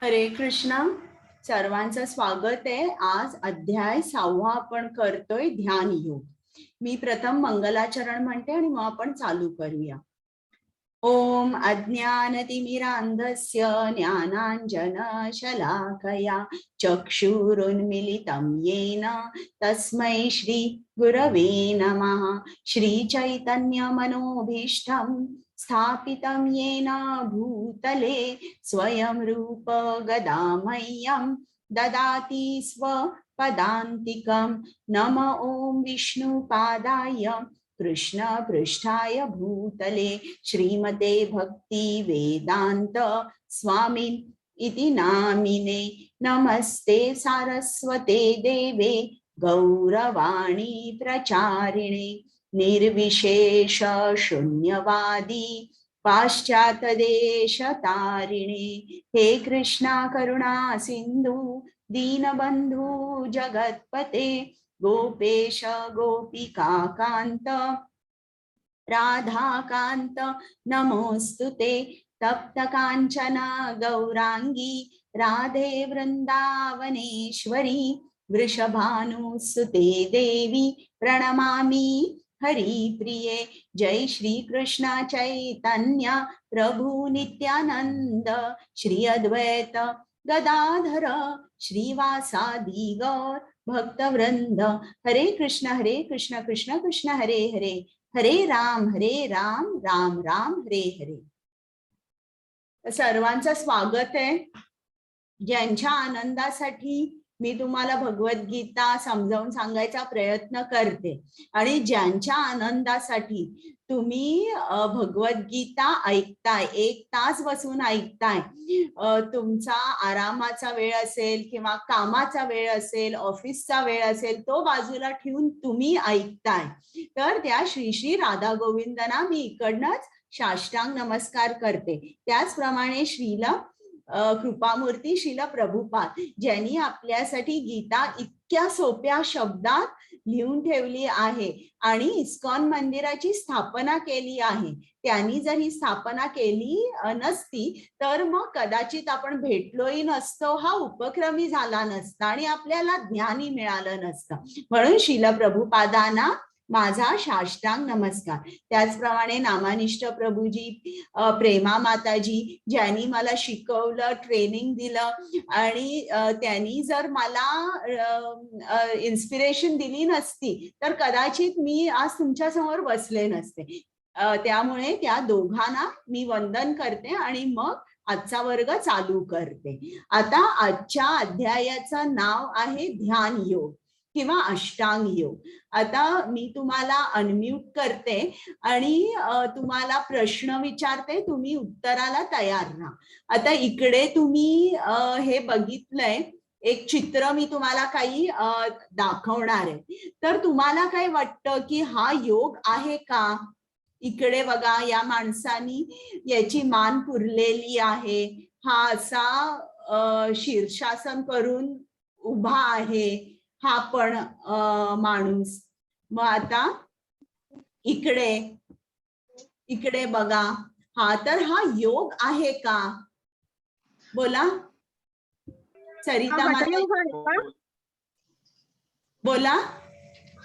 हरे कृष्णा. सर्वांचं स्वागत आहे. आज अध्याय 6 आपण करतोय ध्यान योग. मी प्रथम मंगलाचरण म्हणते आणि मग आपण चालू करूया. ओम अज्ञानतिमिरान्धस्य ज्ञानाञ्जनशलाकया चक्षुरुन्मिलितं येन तस्मै श्री गुरवे नमः. श्रीचैतन्यमनोभीष्टं स्थापितं येन भूतले स्वयं रूप गदामह्यं ददाति स्वपदान्तिकं. नम ओं विष्णुपादाय कृष्ण पृष्ठाय भूतले श्रीमते भक्ति वेदांत स्वामी इति नामिने. नमस्ते सारस्वते देवे गौरवाणी प्रचारिणे निर्विशेष शून्यवादी पाश्चात्य देश तारिणे. हे कृष्णा करुणा सिंधु दीनबंधु जगतपते गोपेश गोपिका कांत राधाकांत नमोस्तुते. तप्त कांचन गौरांगी राधे वृंदावनेश्वरी वृषभानुसुते देवी प्रणमामि हरिप्रिये. जय श्री कृष्ण चैतन्य प्रभु नित्यानंद श्री अद्वैत गदाधर श्रीवासादि गौर भक्तवृंद. हरे कृष्ण कृष्ण कृष्ण हरे हरे हरे राम राम राम हरे हरे. सर्वांचं स्वागत आहे. ज्यांच्या आनंदासाठी मी तुम्हाला भगवद्गीता समजावून सांगायचा प्रयत्न करते आणि ज्यांच्या आनंदासाठी तुम्ही भगवद्गीता ऐकताय, 1 तास बसून ऐकताय, तुमचा आरामाचा वेळ असेल किंवा कामाचा वेळ असेल, ऑफिसचा वेळ असेल, तो बाजूला ठेवून तुम्ही ऐकताय, तर त्या श्री श्री राधा गोविंदना मी इकडनंच साष्टांग नमस्कार करते. त्याचप्रमाणे श्रीला कृपामूर्ती श्रील प्रभुपाद ज्यांनी आपल्यासाठी गीता इतक्या सोप्या शब्दात लिहून ठेवली आहे आणि इस्कॉन मंदिराची स्थापना केली आहे, त्यांनी जर ही स्थापना केली नसती तर मग कदाचित आपण भेटलोही नसतो, हा उपक्रमी झाला नसता आणि आपल्याला ज्ञानही मिळालं नसतं. म्हणून श्रील प्रभुपादांना माझा साष्टांग नमस्कार. त्याचप्रमाणे नामानिष्ठ प्रभूजी, प्रेमा माताजी ज्यांनी मला शिकवलं, ट्रेनिंग दिलं आणि त्यांनी जर मला इन्स्पिरेशन दिली नसती तर कदाचित मी आज तुमच्या समोर बसले नसते. त्यामुळे त्या दोघांना मी वंदन करते आणि मग आजचा वर्ग चालू करते. आता आजच्या अध्यायाचं नाव आहे ध्यान योग किंवा अष्टांग योग. आता मी तुम्हाला अनम्यूट करते आणि तुम्हाला प्रश्न विचारते, तुम्ही उत्तराला तयार राहा. आता इकडे तुम्ही हे बघितलंय, एक चित्र मी तुम्हाला काही दाखवणार आहे. तर तुम्हाला काय वाटतं की हा योग आहे का? इकडे बघा, या माणसानी याची मान पुरलेली आहे, हा असा शीर्षासन करून उभा आहे, हा पण माणूस. मग आता इकडे बघा, हा तर हा योग आहे का? बोला सरिता माता, बोला.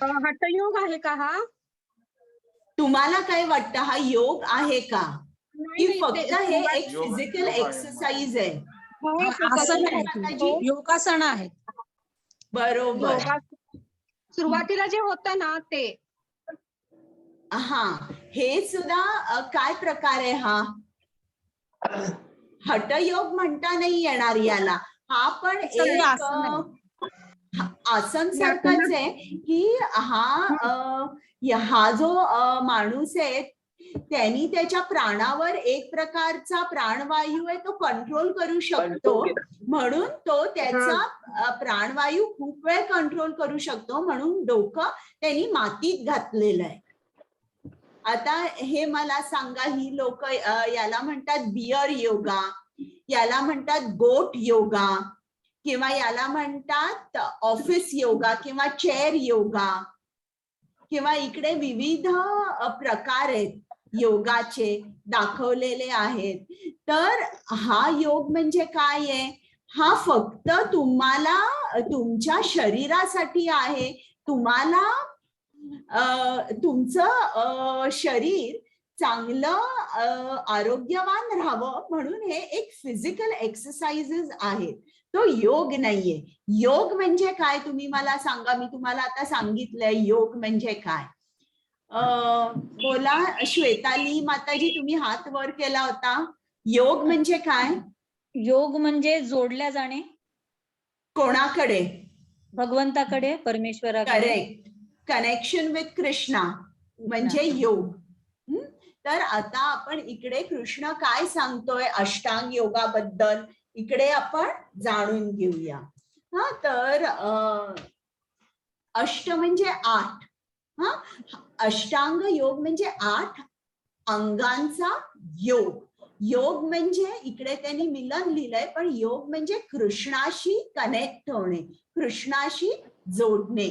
हठयोग आहे का हा? तुम्हाला काय वाटतं, हा योग आहे का की फक्त हे एक फिजिकल एक्सरसाइज आहे? योगासन आहे. बरोबर. सुरुवातीला जे होतं ना ते. हा, हे सुद्धा काय प्रकार आहे हा? हठयोग म्हणता नाही येणार याला. हा पण एक आसन सारखंच आहे की हा जो माणूस आहे त्यांनी त्याच्या प्राणावर एक प्रकारचा प्राणवायू आहे तो कंट्रोल करू शकतो, म्हणून तो त्याचा प्राणवायू खूप वेळ कंट्रोल करू शकतो, म्हणून डोकं त्यांनी मातीत घातलेलं आहे. आता हे मला सांगा, ही लोक याला म्हणतात बियर योगा, याला म्हणतात गोट योगा, किंवा याला म्हणतात ऑफिस योगा किंवा चेअर योगा, किंवा इकडे विविध प्रकार आहेत योगाचे दाखवलेले आहेत. तर हा योग म्हणजे काय आहे? हा फक्त तुम्हाला तुमच्या शरीरासाठी आहे. तुम्हाला तुमचं शरीर चांगलं आरोग्यवान राहावं म्हणून हे एक फिजिकल एक्सरसाइजेस आहेत. तो योग नाहीये. योग म्हणजे काय तुम्ही मला सांगा. मी तुम्हाला आता सांगितलंय योग म्हणजे काय. बोला श्वेताली माताजी, तुम्ही हात वर केला होता. योग म्हणजे काय? योग म्हणजे जोडल्या जाणे कोणाकडे? भगवंताकडे, परमेश्वराकडे. करेक्ट. कनेक्शन विथ कृष्णा म्हणजे योग. तर आता आपण इकडे कृष्ण काय सांगतोय अष्टांग योगाबद्दल इकडे आपण जाणून घेऊया. हा, तर अष्ट म्हणजे 8. हा, अष्टांग योग म्हणजे 8 अंगांचा योग. योग म्हणजे इकडे त्यांनी मिलन लिहिलंय, पण योग म्हणजे कृष्णाशी कनेक्ट होणे, कृष्णाशी जोडणे.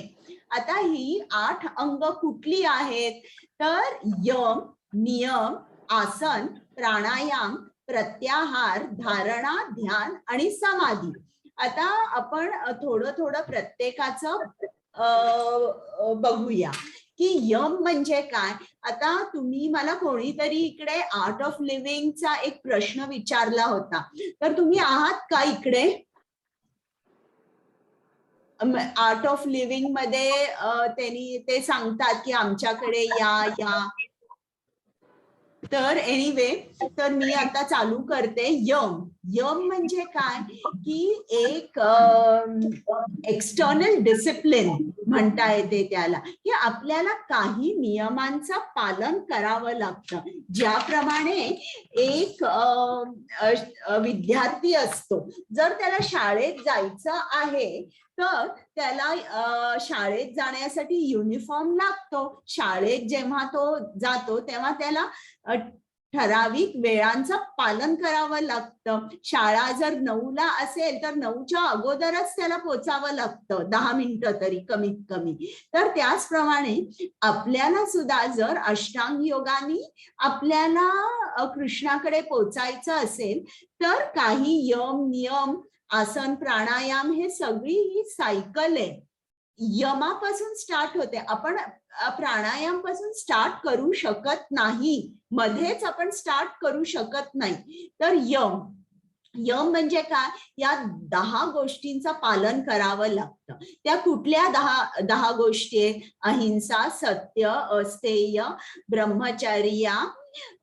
आता ही 8 अंग कुठली आहेत? तर यम, नियम, आसन, प्राणायाम, प्रत्याहार, धारणा, ध्यान आणि समाधी. आता आपण थोडं थोडं प्रत्येकाचं बघूया की यम म्हणजे काय. आता तुम्ही मला कोणीतरी इकडे आर्ट ऑफ लिव्हिंगचा एक प्रश्न विचारला होता, तर तुम्ही आहात का इकडे? आर्ट ऑफ लिव्हिंग मध्ये त्यांनी ते सांगतात की आमच्याकडे या. तर एनिवे, तर मी आता चालू करते. यम. यम म्हणजे काय की एक एक्सटर्नल डिसिप्लिन म्हणता येते त्याला, की आपल्याला काही नियमांचं पालन करावं लागतं. ज्याप्रमाणे एक विद्यार्थी असतो, जर त्याला शाळेत जायचं आहे तर त्याला शाळेत जाण्यासाठी युनिफॉर्म लागतो. शाळेत जेव्हा तो जातो तेव्हा त्याला ठराविक वेळांचं पालन करावं लागतं. शाळा जर 9ला असेल तर 9च्या अगोदरच त्याला पोचावं लागतं, 10 मिनिटं तरी कमीत कमी. तर त्याचप्रमाणे आपल्याला सुद्धा जर अष्टांग योगाने आपल्याला कृष्णाकडे पोचायचं असेल तर काही यम, नियम, आसन, प्राणायाम हे सगळी ही सायकल आहे. यमापासून स्टार्ट होते. आपण प्राणायाम पासून स्टार्ट करू शकत नाही, मध्येच आपण स्टार्ट करू शकत नाही. तर यम म्हणजे काय? या 10 गोष्टींचं पालन करावं लागतं. त्या कुठल्या 10 गोष्टी आहेत? अहिंसा, सत्य, अस्तेय, ब्रह्मचर्य,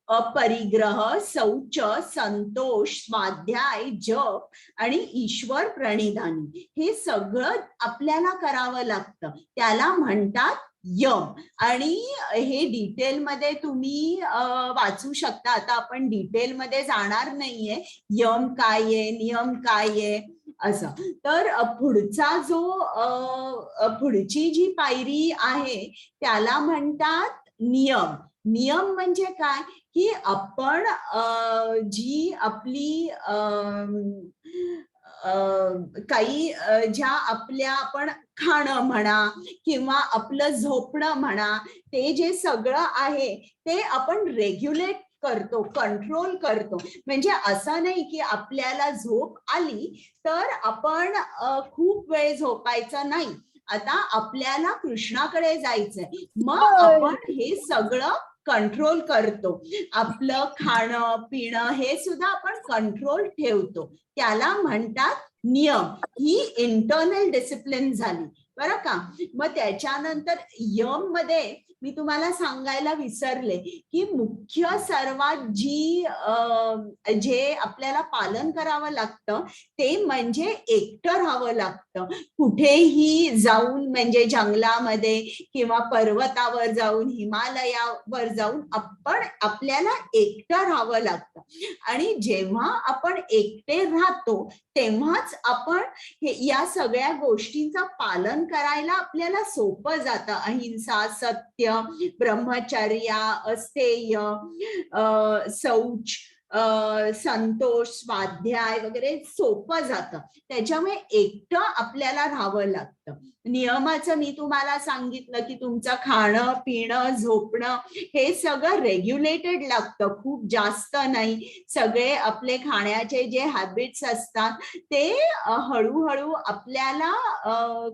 अपरिग्रह, शौच, संतोष, स्वाध्याय, जप आणि ईश्वर प्रणिधानी. हे सगळं आपल्याला करावं लागतं. त्याला म्हणतात यम. आणि हे डिटेलमध्ये तुम्ही वाचू शकता. आता आपण डिटेलमध्ये जाणार नाहीये यम काय आहे, नियम काय आहे असं. तर पुढचा पुढची जी पायरी आहे त्याला म्हणतात नियम. नियम म्हणजे काय की आपण जी आपली काही ज्या आपल्या आपण खाणं म्हणा किंवा आपलं झोपणं म्हणा, ते जे सगळं आहे ते आपण रेग्युलेट करतो, कंट्रोल करतो. म्हणजे असं नाही की आपल्याला झोप आली तर आपण खूप वेळ झोपायचं नाही. आता आपल्याला कृष्णाकडे जायचंय, मग आपण हे सगळं कंट्रोल करतो. आपलं खाणं पिणं हे सुद्धा आपण कंट्रोल ठेवतो. त्याला म्हणतात नियम. ही इंटरनल डिसिप्लिन झाली, बरं का. मग त्याच्यानंतर यम मध्ये मी तुम्हाला सांगायला विसरले की मुख्य सर्वात जे आपल्याला पालन करावं लागतं ते म्हणजे एकटं राहावं लागतं. कुठेही जाऊन, म्हणजे जंगलामध्ये किंवा पर्वतावर जाऊन, हिमालयावर जाऊन आपल्याला एकटं राहावं लागतं. आणि जेव्हा आपण एकटे राहतो तेव्हाच आपण या सगळ्या गोष्टींचं पालन करायला आपल्याला सोपं जातं. अहिंसा, सत्य, ब्रह्मचर्य, अस्तेय, शौच, संतोष, स्वाध्याय वगैरे सोपं जातं. त्याच्यामुळे एकटं आपल्याला राहावं लागतं. नियमाचं मी तुम्हाला सांगितलं की तुमचं खाणं, पिणं, झोपणं हे सगळं रेग्युलेटेड लागतं, खूप जास्त नाही. सगळे आपले खाण्याचे जे हॅबिट्स असतात ते हळूहळू आपल्याला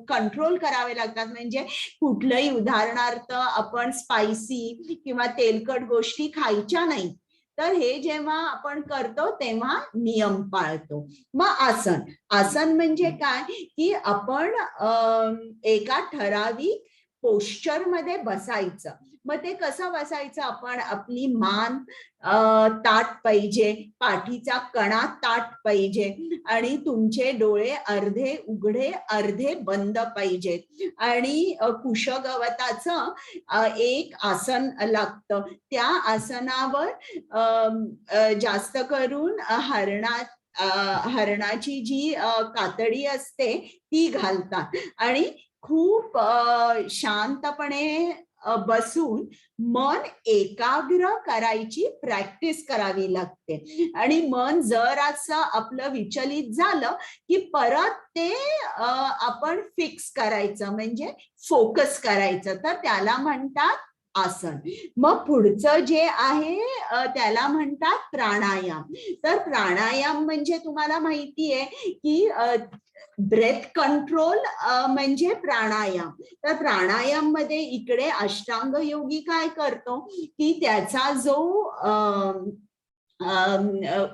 कंट्रोल करावे लागतात. म्हणजे कुठलंही, उदाहरणार्थ आपण स्पायसी किंवा तेलकट गोष्टी खायच्या नाही. तर हे जेव्हा आपण करतो तेव्हा नियम पाळतो. मग आसन, आसन म्हणजे काय की आपण एका ठराविक पोश्चर मध्ये बसायचं. मग ते कसं बसायचं, आपण आपली मान ताठ पाहिजे, पाठीचा कणा ताठ पाहिजे आणि तुमचे डोळे अर्धे उघडे अर्धे बंद पाहिजेत. आणि कुशगवताचं एक आसन लागतं. त्या आसनावर जास्त करून हरणाची जी कातडी असते ती घालतात आणि खूप शांतपणे बसून मन एकाग्र करायची प्रॅक्टिस करावी लागते. आणि मन जर असं आपलं विचलित झालं की परत ते आपण फिक्स करायचं, म्हणजे फोकस करायचं. तर त्याला म्हणतात आसन. मग पुढचं जे आहे त्याला म्हणतात प्राणायाम. तर प्राणायाम म्हणजे तुम्हाला माहितीये की ब्रेथ कंट्रोल म्हणजे प्राणायाम. तर प्राणायाम मध्ये इकडे अष्टांग योगी काय करतो की त्याचा जो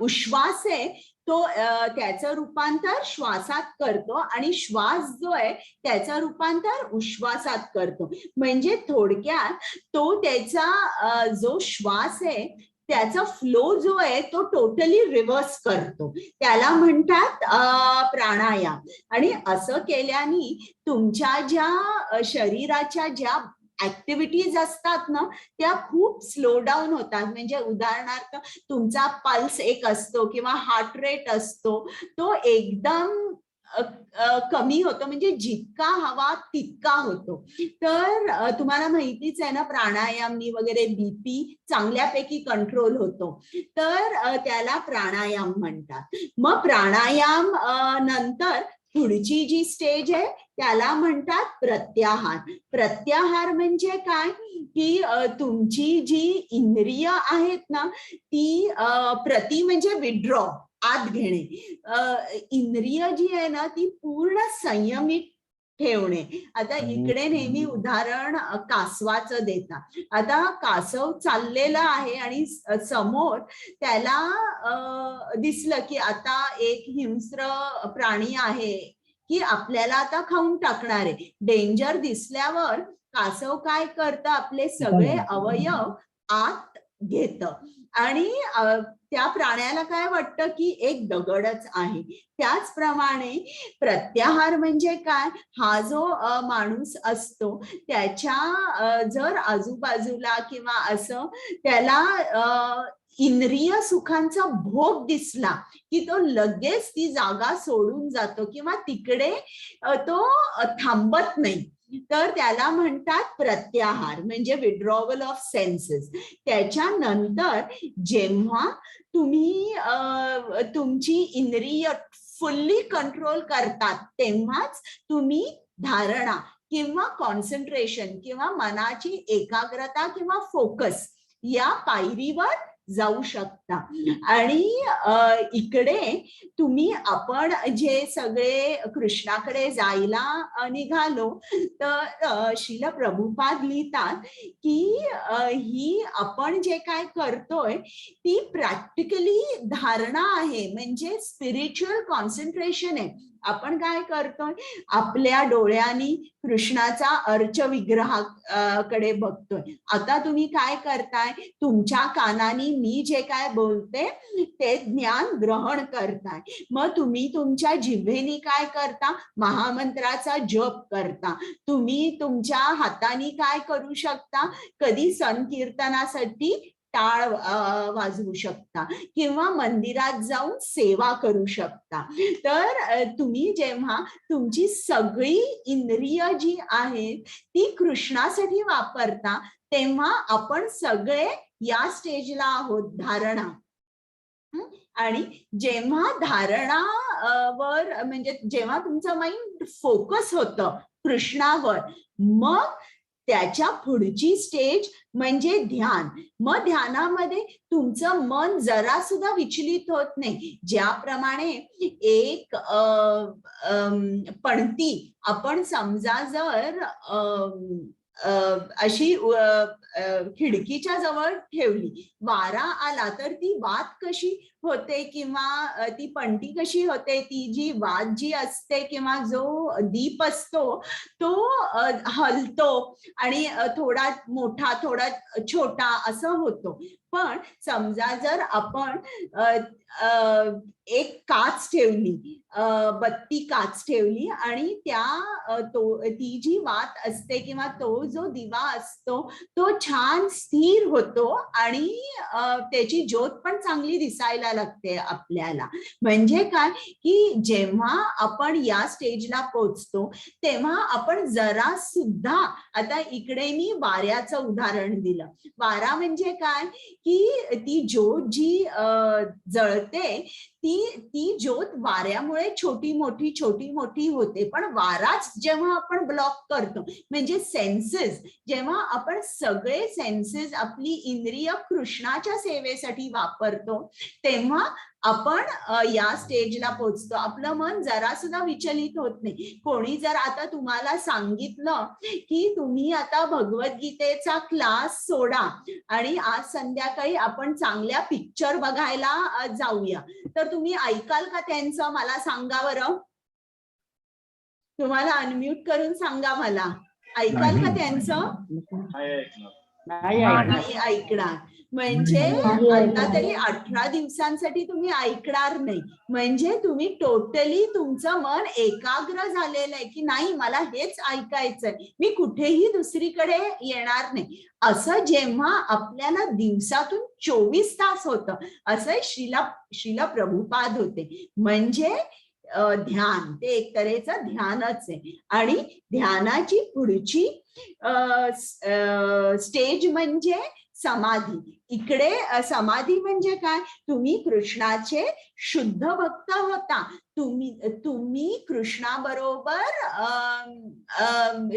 उश्वास आहे तो त्याचं रूपांतर श्वासात करतो आणि श्वास जो आहे त्याचं रूपांतर उश्वासात करतो. म्हणजे थोडक्यात तो त्याचा जो श्वास आहे त्याचा फ्लो जो आहे तो टोटली रिव्हर्स करतो. त्याला म्हणतात प्राणायाम. आणि असं केल्याने तुमच्या ज्या शरीराच्या ज्या ऍक्टिव्हिटीज असतात ना त्या खूप स्लो डाऊन होतात. म्हणजे उदाहरणार्थ तुमचा पल्स एक असतो किंवा हार्ट रेट असतो तो एकदम कमी होतो, म्हणजे जितका हवा तितका होतो. तर तुम्हाला माहितीच आहे ना प्राणायामनी वगैरे बीपी चांगल्यापैकी कंट्रोल होतो. तर त्याला प्राणायाम म्हणतात. मग प्राणायाम नंतर पुढची जी स्टेज आहे त्याला म्हणतात प्रत्याहार. प्रत्याहार म्हणजे काय की तुमची जी इंद्रिय आहेत ना ती प्रति म्हणजे विड्रॉ, आत घेणे. इंद्रिय जी आहे ना ती पूर्ण संयमित ठेवणे. आता इकडे नेहमी उदाहरण कासवाचं देतात. आता कासव चाललेला आहे आणि समोर त्याला दिसलं की आता एक हिंस्र प्राणी आहे की आपल्याला आता खाऊन टाकणार आहे. डेंजर दिसल्यावर कासव काय करतं, आपले सगळे अवयव आत घेतं आणि त्या प्राण्याला काय वाटतं की एक दगडच आहे. त्याचप्रमाणे प्रत्याहार म्हणजे काय, हा जो माणूस असतो त्याच्या जर आजूबाजूला किंवा असं त्याला इंद्रिय सुखांचा भोग दिसला की तो लगेच ती जागा सोडून जातो किंवा तिकडे तो थांबत नाही. तर त्याला म्हणतात प्रत्याहार म्हणजे विड्रॉवल ऑफ सेन्सेस. त्याच्यानंतर जेव्हा तुम्ही तुमची इंद्रिय फुल्ली कंट्रोल करतात तेव्हाच तुम्ही धारणा किंवा कॉन्सन्ट्रेशन किंवा मनाची एकाग्रता किंवा फोकस या पायरीवर जाऊ शकता. आणि इकडे तुम्ही आपण जे सगळे कृष्णाकडे जायला निघालो तर श्रील प्रभुपाद लिहितात की ही आपण जे काय करतोय ती प्रॅक्टिकली धारणा आहे, म्हणजे स्पिरिच्युअल कॉन्सन्ट्रेशन आहे. आपण काय करतोय, आपल्या डोळ्यांनी कृष्णाचा अर्च विग्रहाकडे बघतोय. आता तुम्ही काय करताय, तुमच्या कानानी मी जे काय बोलते ते ज्ञान ग्रहण करताय. मग तुम्ही तुमच्या जिव्हेनी काय करता, महामंत्राचा जप करता. तुम्ही तुमच्या हातानी काय करू शकता, कधी संकीर्तनासाठी टाळ वाजवू शकता किंवा मंदिरात जाऊन सेवा करू शकता. तर तुम्ही जेव्हा तुमची सगळी इंद्रिय जी आहेत ती कृष्णासाठी वापरता तेव्हा आपण सगळे या स्टेजला आहोत, धारणा. आणि जेव्हा धारणा वर म्हणजे जेव्हा तुमचं माइंड फोकस होतं कृष्णावर, मग त्याच्या पुढची स्टेज म्हणजे ध्यान. मग ध्यानामध्ये तुमचं मन जरा सुद्धा विचलित होत नाही. ज्याप्रमाणे एक पणती आपण समजा जर अशी खिडकीच्या जवळ ठेवली, वारा आला तर ती वात कशी होते किंवा ती पणती कशी होते, ती जी वात जी असते किंवा जो दीप असतो तो हलतो आणि थोडा मोठा थोडा छोटा असं होतो. पण समजा जर आपण एक काच ठेवली, बत्ती काच ठेवली आणि ती जी वात असते किंवा तो जो दिवा असतो तो छान स्थिर होतो आणि त्याची ज्योत पण चांगली दिसायला लागते आपल्याला. म्हणजे काय की जेव्हा आपण या स्टेजला पोहोचतो तेव्हा आपण जरा सुद्धा, आता इकडे मी वाऱ्याचं उदाहरण दिलं. वारा म्हणजे काय की ती ज्योत जी जळते ती ज्योत वाऱ्यामुळे छोटी मोठी होते. पण वाराच जेव्हा आपण ब्लॉक करतो म्हणजे सेन्सेस, जेव्हा आपण सगळे सेन्सेस आपली इंद्रिय कृष्णाच्या सेवेसाठी वापरतो तेव्हा आपण या स्टेजला पोहोचतो. आपलं मन जरा सुद्धा विचलित होत नाही. कोणी जर आता तुम्हाला सांगितलं की तुम्ही आता भगवद्गीतेचा क्लास सोडा आणि आज संध्याकाळी आपण चांगल्या पिक्चर बघायला जाऊया, तर तुम्ही ऐकाल का त्यांचं? मला सांगा बरं. तुम्हाला अनम्यूट करून सांगा मला, ऐकाल का त्यांचं? नाही ऐकणार. म्हणजे आता तरी 18 दिवसांसाठी तुम्ही ऐकणार नाही. म्हणजे तुम्ही टोटली तुमचं मन एकाग्र झालेलं आहे की नाही मला हेच ऐकायचंय, मी कुठेही दुसरीकडे येणार नाही. असं जेव्हा आपल्याला दिवसातून 24 तास होतं, असं श्रीला प्रभुपाद होते. म्हणजे ध्यान ते एक तऱ्हेचं ध्यानच आहे. आणि ध्यानाची पुढची स्टेज म्हणजे समाधी. इकडे समाधी म्हणजे काय, तुम्ही कृष्णाचे शुद्ध भक्त होता. तुम्ही कृष्णाबरोबर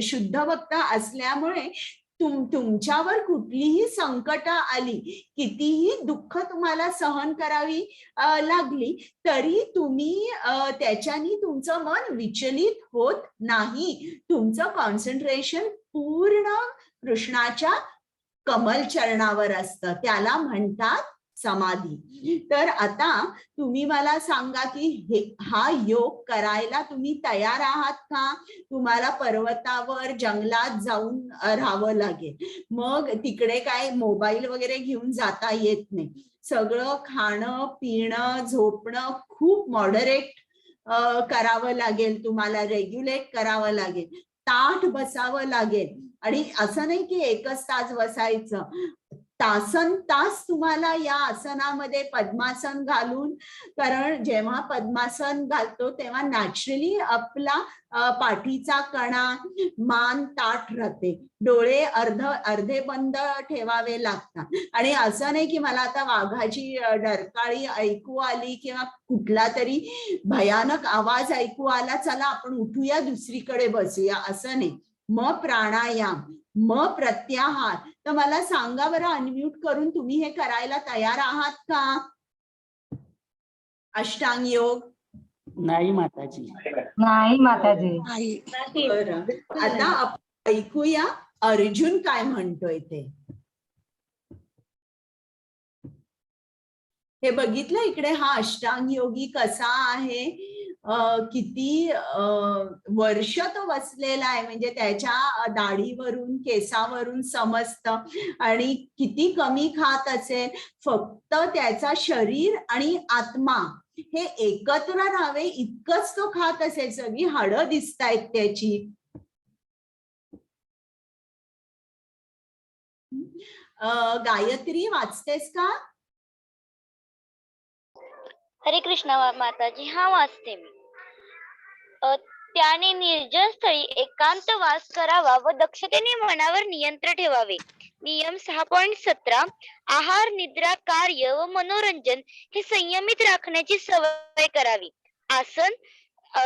शुद्ध भक्त असल्यामुळे तुमच्यावर कुठलीही संकट आली, कितीही दुःख तुम्हाला सहन करावी लागली, तरी तुम्ही त्याच्यानी तुमचं मन विचलित होत नाही. तुमचं कॉन्सन्ट्रेशन पूर्ण कृष्णाच्या कमल चरणावर असतं. त्याला म्हणतात समाधी. तर आता तुम्ही मला सांगा की हा योग करायला तुम्ही तयार आहात का? तुम्हाला पर्वतावर जंगलात जाऊन राहावं लागेल. मग तिकडे काय मोबाईल वगैरे घेऊन जाता येत नाही. सगळं खाणं पिणं झोपणं खूप मॉडरेट करावं लागेल. तुम्हाला रेग्युलेट करावं लागेल. ताठ बसावं लागेल. आणि असं नाही की एकच तास बसायचं, तासन तास तुम्हाला या आसनामध्ये पद्मासन घालून, कारण जेव्हा पद्मासन घालतो तेव्हा नॅचरली आपला पाठीचा कणा मान ताठ राहते, डोळे अर्धे बंद ठेवावे लागतात. आणि असं नाही की मला आता वाघाची डरकाळी ऐकू आली किंवा कुठला तरी भयानक आवाज ऐकू आला, चला आपण उठूया दुसरीकडे बसूया, असं नाही. मग प्राणायाम, मग प्रत्याहार. तर मला सांगा बरं अनम्यूट करून, तुम्ही हे करायला तयार आहात का? अष्टांग योग. नाही माताजी. नाही माताजी. बरं, आता आपण ऐकूया अर्जुन काय म्हणतोय ते. हे बघितलं इकडे हा अष्टांग योगी कसा आहे, किती वर्ष तो बसलेला आहे. म्हणजे त्याच्या दाढीवरून केसावरून समजतं. आणि किती कमी खात असेल, फक्त त्याचा शरीर आणि आत्मा हे एकत्र राहावे इतकंच तो खात असेल. सगळी हाडं दिसतायत त्याची. गायत्री वाचतेस का? हरे कृष्णा माताजी. हा वाचते मी. त्याने निर्जन स्थळी एकांतवास करावा व दक्षतेने मनावर नियंत्रण ठेवावे. नियम 6.17 आहार, निद्रा, कार्य व मनोरंजन हे संयमित राखण्याची सवय करावी. आसन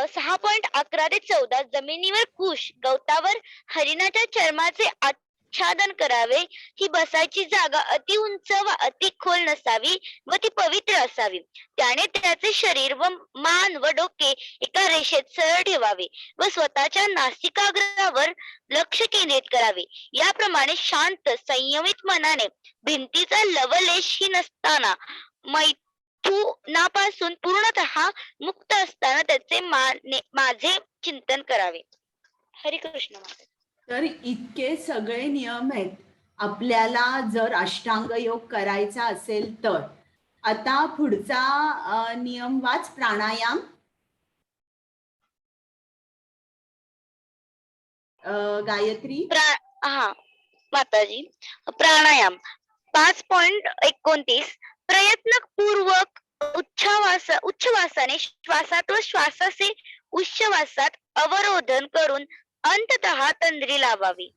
6.11 ते 14 जमिनीवर कुश, गवतावर हरिणाच्या चर्माचे आच्छादन करावे. ही बसायची जागा अति उंच व अति खोल नसावी व ती पवित्र असावी. त्याने त्याचे शरीर व मान व डोके एका रेषेत सरळ ठेवावे व स्वतःच्या नासिकाग्रावर लक्ष केंद्रित करावे. याप्रमाणे शांत संयमित मनाने भिंतीचा लवलेशही नसताना मैथुनापासून पूर्णतः मुक्त असताना त्याचे माझे चिंतन करावे. हरे कृष्ण. तर इतके सगळे नियम आहेत आपल्याला जर अष्टांग योग करायचा असेल तर. आता पुढचा नियम वाच, प्राणायाम. गायत्री. हा माताजी. प्राणायाम 5.29 प्रयत्नपूर्वक उच्छ्वासाने श्वासात व श्वासाचे उच्छ्वासात अवरोधन करून अंततः तंद्री लावावी.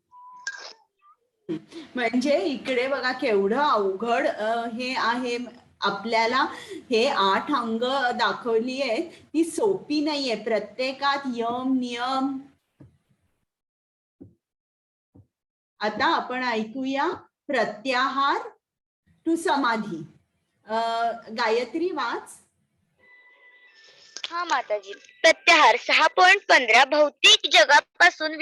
म्हणजे इकडे बघा केवढं अवघड हे आहे. आपल्याला हे 8 अंग दाखवली आहे, ती सोपी नाहीये. प्रत्येकात यम नियम. आता आपण ऐकूया प्रत्याहार टू समाधी. गायत्री वाच. हा माताजी. प्रत्याहार 6.15 भौतिक जगापासून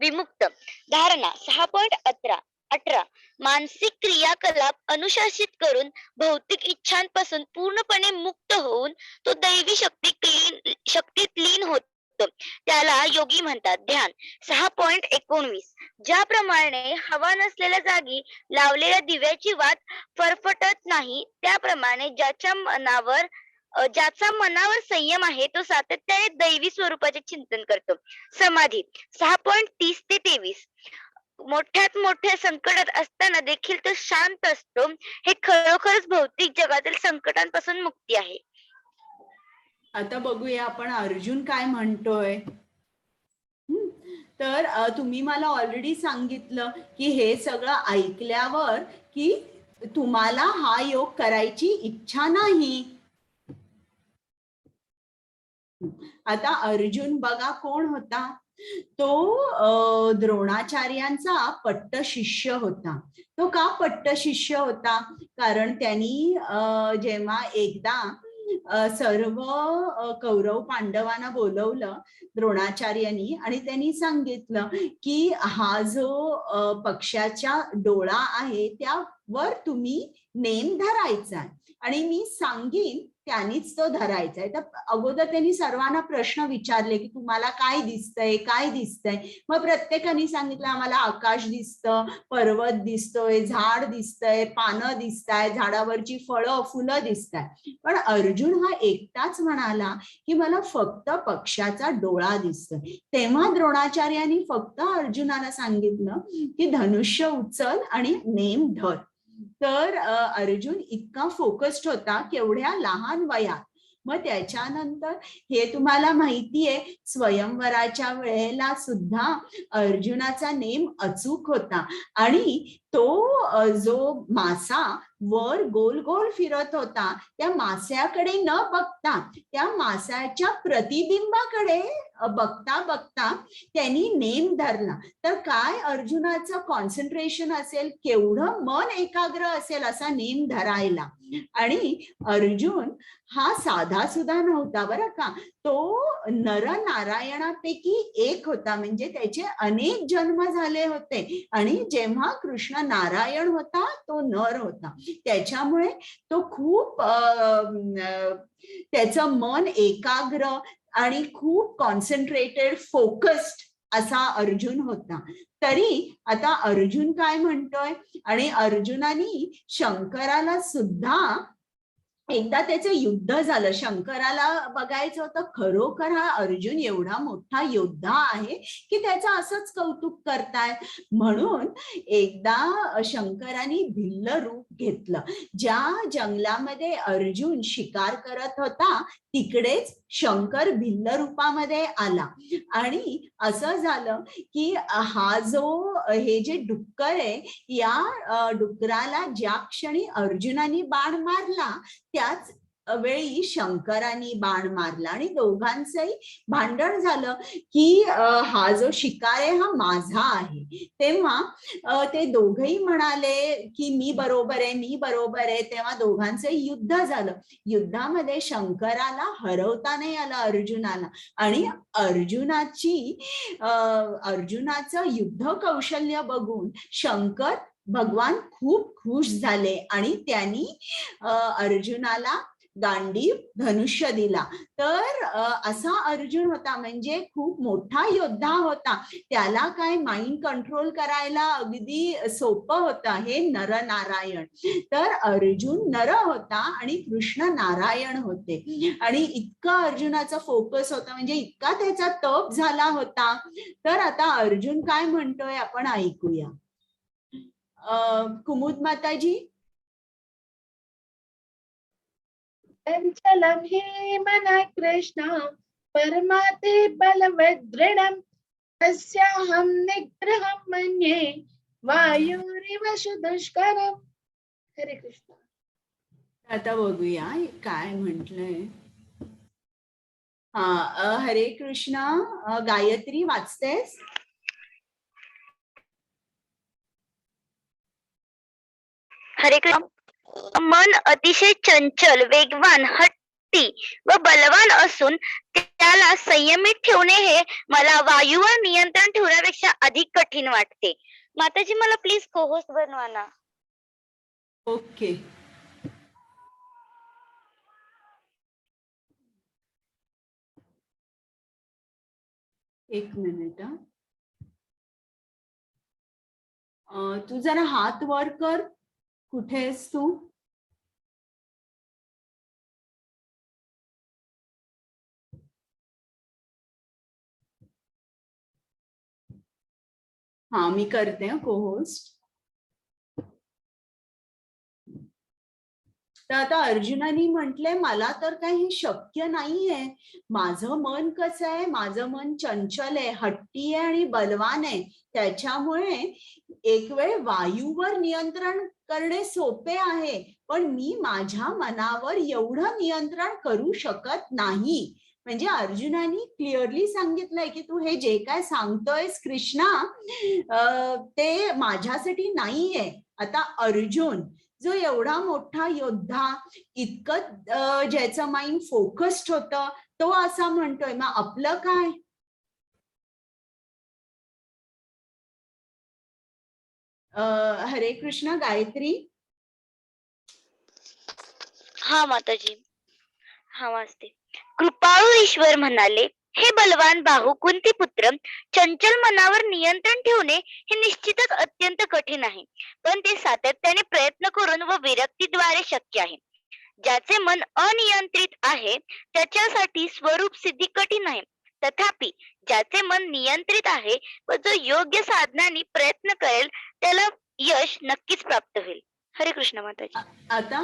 विमुक्त. धारणा 6.18 मानसिक क्रियाकलाप अनुशासित करून भौतिक इच्छांपासून पूर्णपणे मुक्त होऊन तो दैवी शक्तीत लीन होतो. त्याला योगी म्हणतात. ध्यान 6.19 ज्याप्रमाणे हवा नसलेल्या जागी लावलेल्या दिव्याची वात फरफटत नाही, त्याप्रमाणे ज्याचा मनावर संयम आहे तो सातत्याने दैवी स्वरूपाचे चिंतन करतो. समाधी 6.30 ते 23 मोठ्यात मोठ्या संकटात असताना देखील तो शांत असतो. हे खरोखरच भौतिक जगातील संकटांपासून मुक्ती आहे. आता बघूया आपण अर्जुन काय म्हणतोय. तर तुम्ही मला ऑलरेडी सांगितलं की हे सगळं ऐकल्यावर की तुम्हाला हा योग करायची इच्छा नाही. आता अर्जुन बघा कोण होता. तो द्रोणाचार्यांचा पट्ट शिष्य होता. तो का पट्ट शिष्य होता? कारण त्यांनी जेव्हा एकदा सर्व कौरव पांडवांना बोलवलं द्रोणाचार्यांनी आणि त्यांनी सांगितलं की हा जो पक्षाचा डोळा आहे त्यावर तुम्ही नेम धरायचा आणि मी सांगेन त्यांनीच तो धरायचा आहे. तर अगोदर त्यांनी सर्वांना प्रश्न विचारले की तुम्हाला काय दिसतंय, काय दिसतंय. मग प्रत्येकाने सांगितलं आम्हाला आकाश दिसतं, पर्वत दिसतोय, झाड दिसतंय, पानं दिसताय, झाडावरची फळं फुलं दिसताय. पण अर्जुन हा एकटाच म्हणाला की मला फक्त पक्षाचा डोळा दिसतोय. तेव्हा द्रोणाचार्यांनी फक्त अर्जुनाला सांगितलं की धनुष्य उचल आणि नेम धर. तर अर्जुन इतका फोकस्ड होता केवढ्या लहान वयात. मग त्याच्यानंतर हे तुम्हाला माहितीये स्वयंवराच्या वेळेला सुद्धा अर्जुनाचा नेम अचूक होता आणि तो जो मासा वर गोल गोल फिरत होता त्या मास्याकडे न बघता त्या मास्याच्या प्रतिबिंबाकडे बघता बघता त्यांनी नेम धरला. तर काय अर्जुनाचं कॉन्सन्ट्रेशन असेल, केवढं मन एकाग्र असेल असा नेम धरायला. आणि अर्जुन हा साधा सुद्धा नव्हता बरं का. तो नर नारायणापैकी एक होता. म्हणजे त्याचे अनेक जन्म झाले होते आणि जेव्हा कृष्ण नारायण होता तो नर होता. त्याच्यामुळे तो खूप त्याचं मन एकाग्र आणि खूप कॉन्सन्ट्रेटेड फोकस्ड असा अर्जुन होता. तरी आता अर्जुन काय म्हणतोय आणि अर्जुनाने शंकराला सुद्धा एकदा त्याचं युद्ध झालं. शंकराला बघायचं होतं खरोखर हा अर्जुन एवढा मोठा योद्धा आहे की त्याचं असंच कौतुक करतायत. म्हणून एकदा शंकराने भिल्ल रूप घेतलं. ज्या जंगलामध्ये अर्जुन शिकार करत होता तिकडेच शंकर भिल्ल रूपामध्ये आला. आणि असं झालं की हे जे डुक्कर आहे, या डुकराला ज्या क्षणी अर्जुनाने बाण मारला त्याच वेळी शंकराने बाण मारला आणि दोघांचंही भांडण झालं की हा जो शिकार आहे हा माझा आहे. तेव्हा ते दोघही म्हणाले की मी बरोबर आहे, मी बरोबर आहे. तेव्हा दोघांचंही युद्ध झालं. युद्धामध्ये शंकराला हरवता नाही आलं अर्जुनाला. आणि अर्जुनाचं युद्ध कौशल्य बघून शंकर भगवान खूप खुश झाले आणि त्यांनी अर्जुनाला गांडीव धनुष्य दिला. तर असा अर्जुन होता, म्हणजे खूप मोठा योद्धा होता. त्याला काय माइंड कंट्रोल करायला अगदी सोपं होतं. हे नरनारायण. तर अर्जुन नर होता आणि कृष्ण नारायण होते. आणि इतका अर्जुनाचा फोकस होता, म्हणजे इतका त्याचा तप झाला होता. तर आता अर्जुन काय म्हणतोय आपण ऐकूया. कुमुद माताजी. चंचलं हि मन कृष्ण परमाते बलवदृढं तस्याहं निग्रहं मन्ये वायुरिव दुष्करम्. हरे कृष्ण. आता बघूया काय म्हटलंय. हरे कृष्ण. गायत्री वाचतेस? हरे कृष्ण. मन अतिशय चंचल, वेगवान, हट्टी व बलवान असून त्याला संयमित ठेवणे हे मला वायूवर नियंत्रण ठेवण्यापेक्षा अधिक कठीण वाटते. माताजी मला प्लीज को-होस्ट बनवा ना. ओके. एक मिनिट. तू जरा हात वर कर. कुठे आहेस तू? हा, मी करते को-होस्ट. तर आता अर्जुनाने म्हटलंय मला तर काही शक्य नाहीये. माझं मन कसं आहे, माझं मन चंचल आहे, हट्टी आहे आणि बलवान आहे. त्याच्यामुळे एक वेळ वायूवर नियंत्रण करणे सोपे आहे, पण मी माझ्या मनावर एवढं नियंत्रण करू शकत नाही. म्हणजे अर्जुनाने क्लिअरली सांगितलंय की तू हे जे काय सांगतोयस कृष्णा ते माझ्यासाठी नाहीये. आता अर्जुन जो एवढा मोठा योद्धा, इतकं ज्याचं माइंड फोकस्ड होतं, तो असा म्हणतोय, मग आपलं काय? हरे कृष्ण. गायत्री. हा माताजी. हा वाचते. कृपाळू ईश्वर म्हणाले, हे बलवान बाहू कुंती पुत्र, चंचल मनावर नियंत्रण ठेवणे हे निश्चितच अत्यंत कठीण आहे, पण ते सातत्याने प्रयत्न करून व विरक्तीद्वारे शक्य आहे. ज्याचे मन अनियंत्रित आहे त्याच्यासाठी स्वरूप सिद्धी कठीण आहे. तथापि ज्याचे मन नियंत्रित आहे व जो योग्य साधनांनी प्रयत्न करेल त्याला यश नक्कीच प्राप्त होईल. हरे कृष्ण माताजी. आता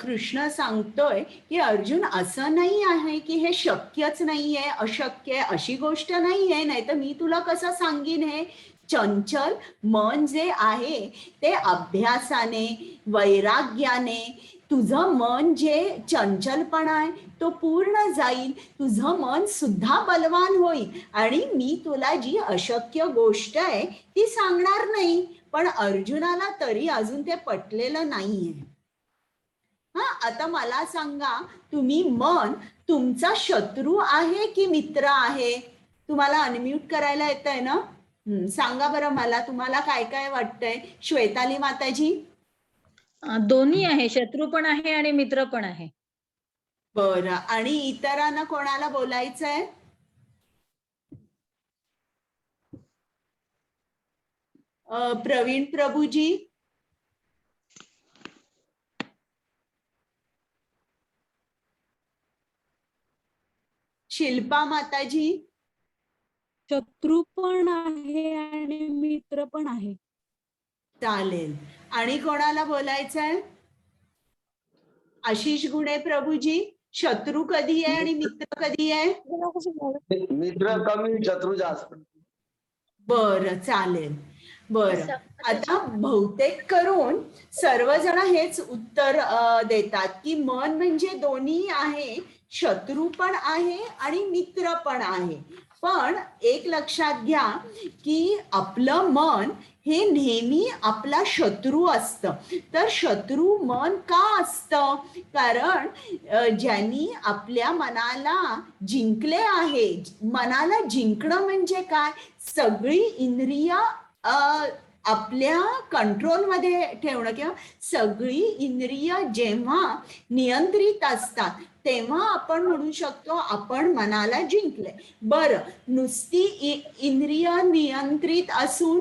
कृष्ण सांगतोय की अर्जुन असं नाही आहे की हे शक्यच नाहीये, अशक्य अशी गोष्ट नाहीये, नाही तर मी तुला कसं सांगीन. हे चंचल मन जे आहे ते अभ्यासाने, वैराग्याने, तुझं मन जे चंचलपणा आहे तो पूर्ण जाईल. तुझं मन सुद्धा बलवान होईल आणि मी तुला जी अशक्य गोष्ट आहे ती सांगणार नाही. पण अर्जुनाला तरी अजून ते पटलेलं नाहीये. आता मला सांगा, तुम्ही मन तुमचा शत्रू आहे की मित्र आहे? तुम्हाला अनम्यूट करायला येतंय ना? सांगा बरं मला, तुम्हाला काय काय वाटतंय? श्वेताली माताजी. दोन्ही आहे, शत्रू पण आहे आणि मित्र पण आहे. बरं. आणि इतरांना कोणाला बोलायचंय? प्रवीण प्रभूजी. शिल्पा माताजी. शत्रू पण आहे आणि मित्र पण आहे. चालेल. आणि कोणाला बोलायचंय? आशिष गुणे प्रभूजी, शत्रू कधी आहे आणि मित्र कधी आहे? मित्र कमी शत्रू जास्त. बरं, चालेल. बरं, आता बहुतेक करून सर्वजण हेच उत्तर देतात की मन म्हणजे दोन्ही आहे, शत्रू पण आहे आणि मित्र पण आहे. पण एक लक्षात घ्या की आपलं मन हे नेहमी आपला शत्रू असतं. तर शत्रू मन का असतं? कारण ज्यांनी आपल्या मनाला जिंकले आहे. मनाला जिंकणं म्हणजे काय? सगळी इंद्रिय आपल्या कंट्रोलमध्ये ठेवणं, किंवा सगळी इंद्रिय जेव्हा नियंत्रित असतात तेव्हा आपण म्हणू शकतो आपण मनाला जिंकले. बरं, नुसती इंद्रिय नियंत्रित असून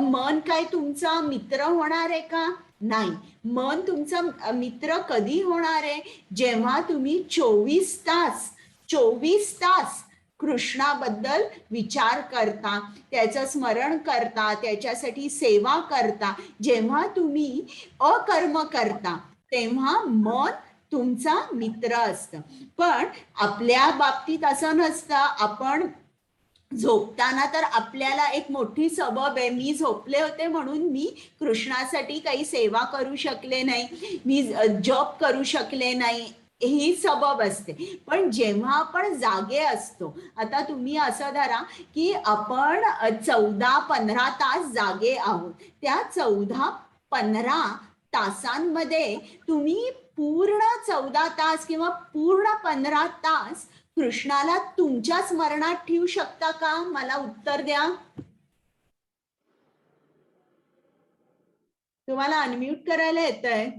मन काय तुमचा मित्र होणार आहे का? नाही. मन तुमचा मित्र कधी होणार आहे? जेव्हा तुम्ही 24 तास कृष्णाबद्दल विचार करता, त्याचं स्मरण करता, त्याच्यासाठी सेवा करता. जेव्हा तुम्ही अकर्म करता तेव्हा मन तुमचा मित्र असतं. पण आपल्या बाबतीत असं नसतं. आपण झोपताना तर आपल्याला एक मोठी सबब आहे, मी झोपले होते म्हणून मी कृष्णासाठी काही सेवा करू शकले नाही, मी जप करू शकले नाही, ही सबब असते. पण जेव्हा आपण जागे असतो, आता तुम्ही असं धरा की आपण 14-15 तास जागे आहोत. त्या 14-15 तासांमध्ये तुम्ही पूर्ण 14 तास किंवा पूर्ण 15 तास कृष्णाला तुमच्या स्मरणात ठेवू शकता का? मला उत्तर द्या. तुम्हाला अनम्यूट करायला येतंय?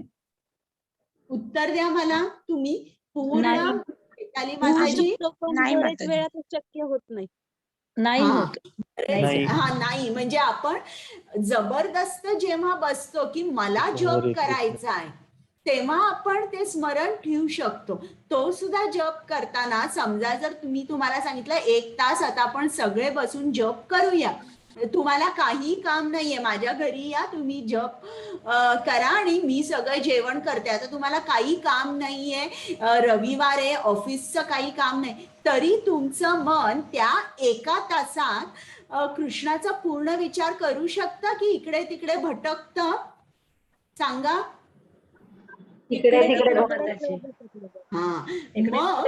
उत्तर द्या मला तुम्ही. पूर्ण चैताली माताजी. बरेच वेळा ते शक्य होत नाही. नाही होत. नाही, म्हणजे आपण जबरदस्त जेव्हा बसतो की मला जप करायचा आहे तेव्हा आपण ते स्मरण ठेवू शकतो. तो सुद्धा जप करताना समजा जर तुम्हाला सांगितलं 1 तास आता आपण सगळे बसून जप करूया, तुम्हाला काही काम नाहीये, माझ्या घरी या, तुम्ही जप करा आणि मी सगळं जेवण करते. आता तुम्हाला काही काम नाहीये, रविवार आहे, ऑफिसचं काही काम नाही, तरी तुमचं मन त्या 1 तासात कृष्णाचा पूर्ण विचार करू शकता की इकडे तिकडे भटकतं? सांगा. इकडे तिकडे मग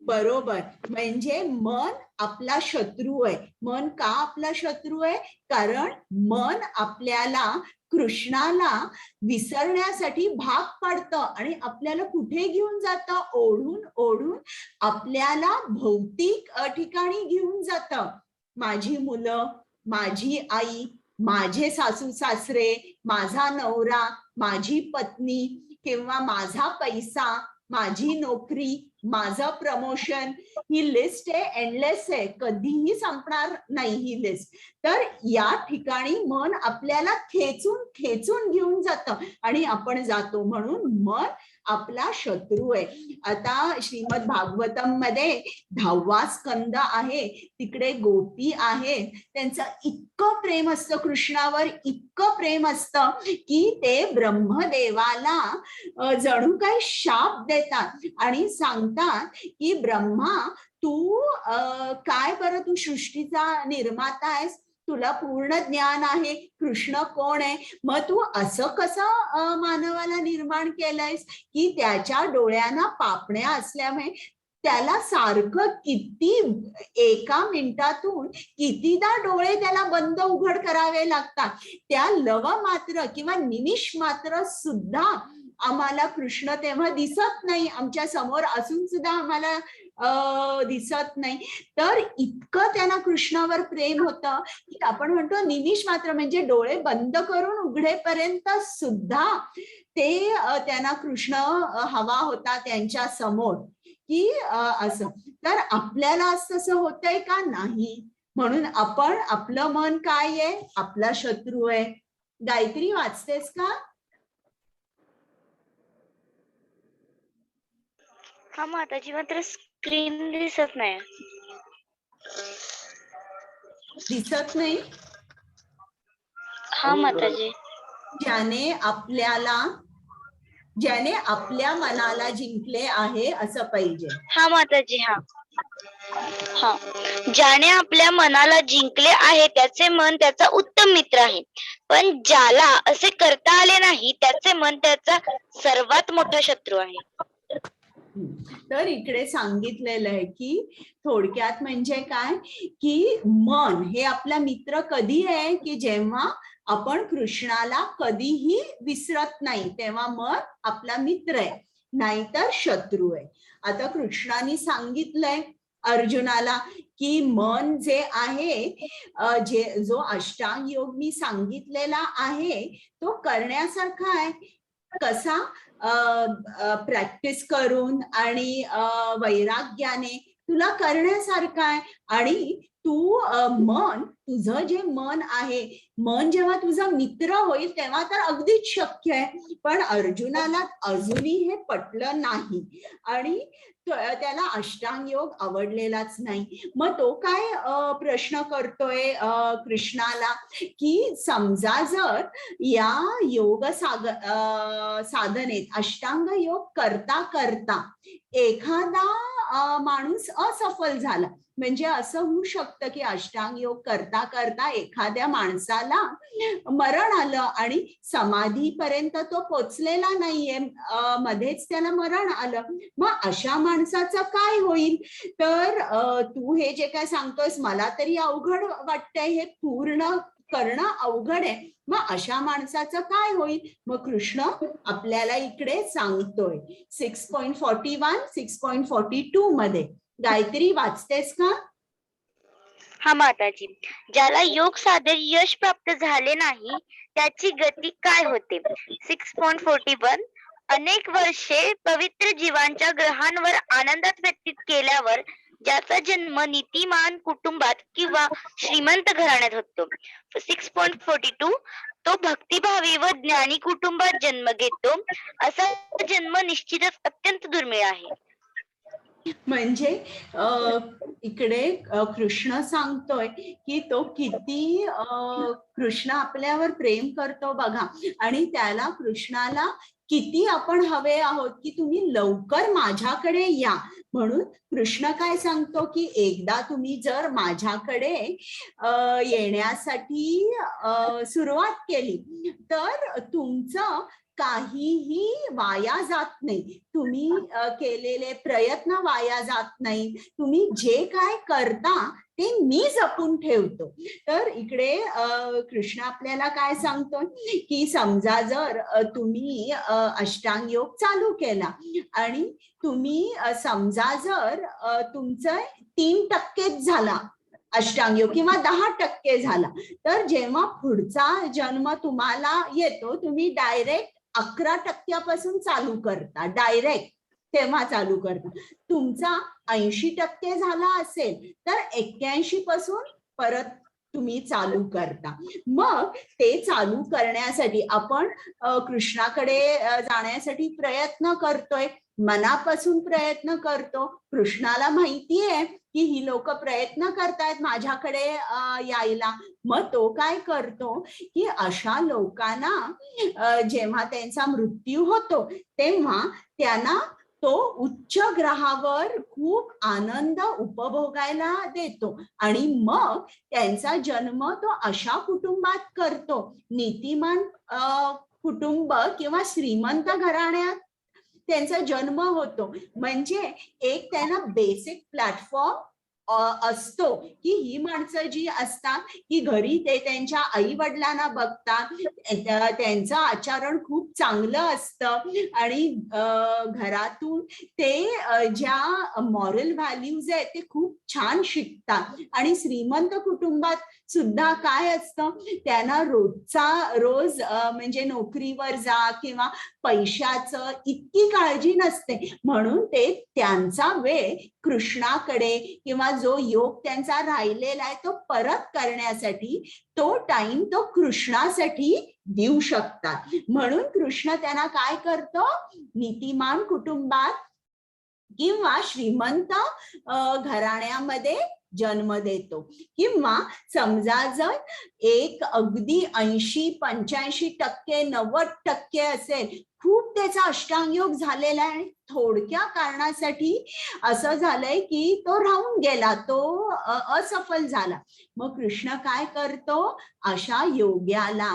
बरोबर, म्हणजे मन आपला शत्रू आहे. मन का आपला शत्रू आहे? कारण मन आपल्याला कृष्णाला विसरण्यासाठी भाग पाडतं आणि आपल्याला कुठे घेऊन जातं? ओढून आपल्याला भौतिक ठिकाणी घेऊन जातं. माझी मुलं, माझी आई, माझे सासू सासरे, माझा नवरा, माझी पत्नी, किंवा माझा पैसा, माझी नोकरी, माझं प्रमोशन, ही लिस्ट आहे, एंडलेस आहे, कधीही संपणार नाही ही लिस्ट. तर या ठिकाणी मन आपल्याला खेचून घेऊन जातं आणि आपण जातो. म्हणून मन आपला शत्रू आहे. आता श्रीमद भागवतम मध्ये 10वा स्कंद आहे, तिकडे गोपी आहे, त्यांचं इतकं प्रेम असतं कृष्णावर, इतकं प्रेम असतं की ते ब्रह्मदेवाला जणू काही शाप देतात आणि सांगतात की ब्रह्मा तू काय बरं, तू सृष्टीचा निर्माता आहेस, तुला पूर्ण ज्ञान आहे, कृष्ण कोण आहे, मग तू असं कसं मानवाला निर्माण केलंयस की त्याच्या डोळ्यांना पापण्या असल्यामुळे त्याला सारखं एका मिनिटातून कितीदा डोळे त्याला बंद उघड करावे लागतात. त्या लव मात्र किंवा निमिष मात्र सुद्धा आम्हाला कृष्ण तेव्हा दिसत नाही, आमच्या समोर असून सुद्धा आम्हाला दिसत नाही. तर इतकं त्यांना कृष्णावर प्रेम होतं की आपण म्हणतो निमिष मात्र, म्हणजे डोळे बंद करून उघडेपर्यंत सुद्धा ते त्यांना कृष्ण हवा होता त्यांच्या समोर की असं. तर आपल्याला असं होतंय का? नाही. म्हणून आपलं मन काय आहे? आपला शत्रू आहे. गायत्री वाचतेस का? हा माताजी, मात्र स्क्रीन दिसत नाही. दिसत नाही. हा माताजी. ज्याने आपल्या मनाला जिंकले आहे असं पाहिजे. हा माताजी. हा हा ज्याने आपल्या मनाला जिंकले आहे त्याचे मन त्याचा उत्तम मित्र आहे, पण ज्याला असे करता आले नाही त्याचे मन त्याचा सर्वात मोठा शत्रू आहे. तर इकडे सांगितलेलं आहे की थोडक्यात म्हणजे काय की मन हे आपला मित्र कधी आहे की जेव्हा आपण कृष्णाला कधीही विसरत नाही तेव्हा मन आपला मित्र आहे, नाहीतर शत्रू आहे. आता कृष्णाने सांगितलंय अर्जुनाला की मन जे आहे जो अष्टांग योग मी सांगितलेला आहे तो करण्यासारखा आहे. कसा? प्रॅक्टिस करून आणि वैराग्याने तुला करण्यासारखं आहे. आणि तू तुझं जे मन आहे, मन जेव्हा तुझा मित्र होईल तेव्हा तर अगदीच शक्य आहे. पण अर्जुनाला अजूनही हे पटलं नाही आणि त्याला अष्टांग योग आवडलेलाच नाही. मग तो काय प्रश्न करतोय कृष्णाला की समजा जर या योग साधनेत अष्टांग योग करता करता एखादा माणूस असफल झाला, म्हणजे असं होऊ शकतं की अष्टांग योग करता करता एखाद्या माणसाला मरण आलं आणि समाधीपर्यंत तो पोचलेला नाहीये, मध्येच त्याला मरण आलं. मग अशा माणसाचं काय होईल? तर तू हे जे काय सांगतोयस मला तरी अवघड वाटतंय, हे पूर्ण करणं अवघड आहे. मग अशा माणसाचं काय होईल? मग कृष्ण आपल्याला इकडे सांगतोय 6.41 6.42 मध्ये. गायत्री वाचतेस का? हा माताजी. ज्याला योग साधनेत यश प्राप्त झाले नाही त्याची गती काय होते? 6.41 अनेक वर्षे पवित्र जीवांच्या ग्रहांवर आनंदात व्यतीत केल्यावर ज्याचा जन्म नीतिमान कुटुंबात किंवा श्रीमंत घराण्यात होतो. 6.42 तो भक्तिभावी व ज्ञानी कुटुंबात जन्म घेतो. असा जन्म निश्चितच अत्यंत दुर्मिळ आहे. म्हणजे इकडे कृष्ण सांगतोय की तो किती कृष्ण आपल्यावर प्रेम करतो बघा, आणि त्याला कृष्णाला किती आपण हवे आहोत की तुम्ही लवकर माझ्याकडे या. म्हणून कृष्ण काय सांगतो की एकदा तुम्ही जर माझ्याकडे येण्यासाठी सुरुवात केली तर तुमचं काहीही वाया जात नाही, तुम्ही केलेले प्रयत्न वाया जात नाही, तुम्ही जे काय करता ते मी जपून ठेवतो. तर इकडे कृष्ण आपल्याला काय सांगतो की समजा जर तुम्ही अष्टांग योग चालू केला आणि तुम्ही समजा जर तुमचं 3% झाला अष्टांग योग किंवा 10% झाला, तर जेव्हा पुढचा जन्म तुम्हाला येतो तुम्ही डायरेक्ट 11% चालू करता, डायरेक्ट तेव्हा चालू करता. तुमचा 80% झाला असेल तर 81 परत तुम्ही चालू करता. मग ते चालू करण्यासाठी आपण कृष्णाकडे जाण्यासाठी प्रयत्न करतोय, मनापासून प्रयत्न करतो. कृष्णाला माहितीये की ही लोक प्रयत्न करतायत माझ्याकडे यायला. मग तो काय करतो की अशा लोकांना जेव्हा त्यांचा मृत्यू होतो तेव्हा त्यांना तो उच्च ग्रहावर खूप आनंद उपभोगायला देतो आणि मग त्यांचा जन्म तो अशा कुटुंबात करतो, नीतिमान कुटुंब किंवा श्रीमंत घराण्यात त्यांचा जन्म होतो. म्हणजे एक त्यांना बेसिक प्लॅटफॉर्म असतो की ही माणसं जी असतात की घरी ते त्यांच्या आई वडिलांना बघतात, त्यांचं आचरण खूप चांगलं असतं आणि घरातून ते ज्या मॉरल व्हॅल्यूज आहेत ते खूप छान शिकतात. आणि श्रीमंत कुटुंबात सुद्धा काय असतं, त्यांना रोज म्हणजे नोकरीवर जा किंवा पैशाचं इतकी काळजी नसते, म्हणून ते त्यांचा वेळ कृष्णाकडे किंवा जो योग त्यांचा राहिलेला आहे तो परत करण्यासाठी तो टाइम तो कृष्णासाठी देऊ शकतात. म्हणून कृष्ण त्यांना काय करतो, नीतिमान कुटुंबात किंवा श्रीमंत घराण्यामध्ये जन्म देतो, किंवा समजा जर एक अगदी 80-85% 90% असेल, खूप त्याचा अष्टांग योग झालेला आहे आणि थोडक्या कारणासाठी असं झालंय की तो राहून गेला, तो असफल झाला. मग कृष्ण काय करतो, अशा योग्याला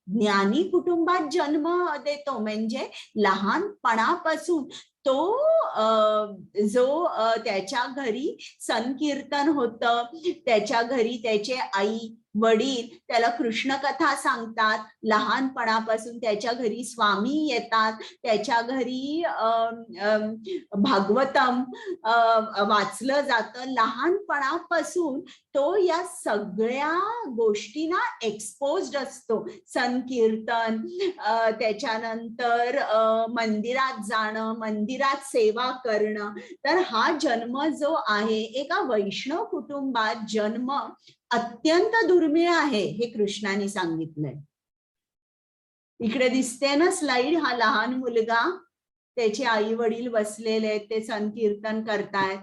ज्ञानी कुटुंबात जन्म देतो. म्हणजे लहानपणापासून तो जो त्याच्या घरी संकीर्तन होतं, त्याच्या घरी त्याचे आई वडील त्याला कृष्ण कथा सांगतात, लहानपणापासून त्याच्या घरी स्वामी येतात, त्याच्या घरी भागवतम वाचलं जातं. लहानपणापासून तो या सगळ्या गोष्टींना एक्सपोज्ड असतो. संकीर्तन, त्याच्यानंतर मंदिरात जाणं, मंदिरात सेवा करणं. तर हा जन्म जो आहे, एका वैष्णव कुटुंबात जन्म अत्यंत दुर्मिळ आहे, हे कृष्णाने सांगितलंय. इकडे दिसते ना स्लाइड, हा लहान मुलगा, त्याचे आई वडील बसलेले आहेत, ते संकीर्तन करतायत.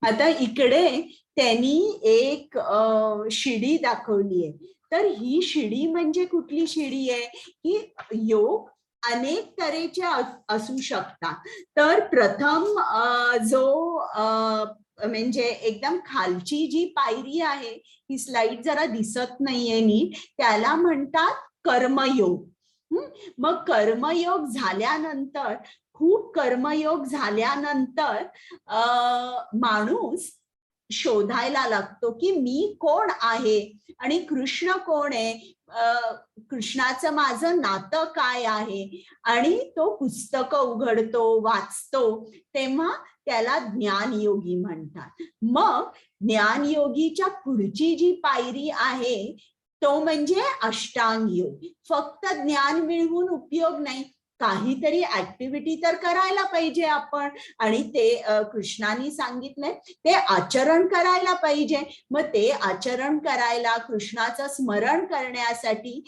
आता इकडे त्यांनी एक शिडी दाखवली आहे. तर ही शिडी म्हणजे कुठली शिडी आहे, की योग अनेक तऱ्हेचे असू शकतात. तर प्रथम जो म्हणजे एकदम खालची जी पायरी आहे, ही स्लाइड जरा दिसत नाहीये नीट, त्याला म्हणतात कर्मयोग. मग कर्मयोग झाल्यानंतर, खूप कर्मयोग झाल्यानंतर माणूस शोधायला लागतो की मी कोण आहे आणि कृष्ण कोण आहे, कृष्णाचं माझं नातं काय आहे. आणि तो पुस्तक उघडतो, वाचतो, तेव्हा त्याला ज्ञानयोगी म्हणतात. मग ज्ञानयोगीच्या पुढची जी पायरी आहे तो म्हणजे अष्टांग योग. फक्त ज्ञान मिळवून उपयोग नाही, काहीतरी ऍक्टिव्हिटी तर करायला पाहिजे आपण, आणि ते कृष्णाने सांगितलंय ते आचरण करायला पाहिजे. मग ते आचरण करायला, कृष्णाचं स्मरण करण्यासाठी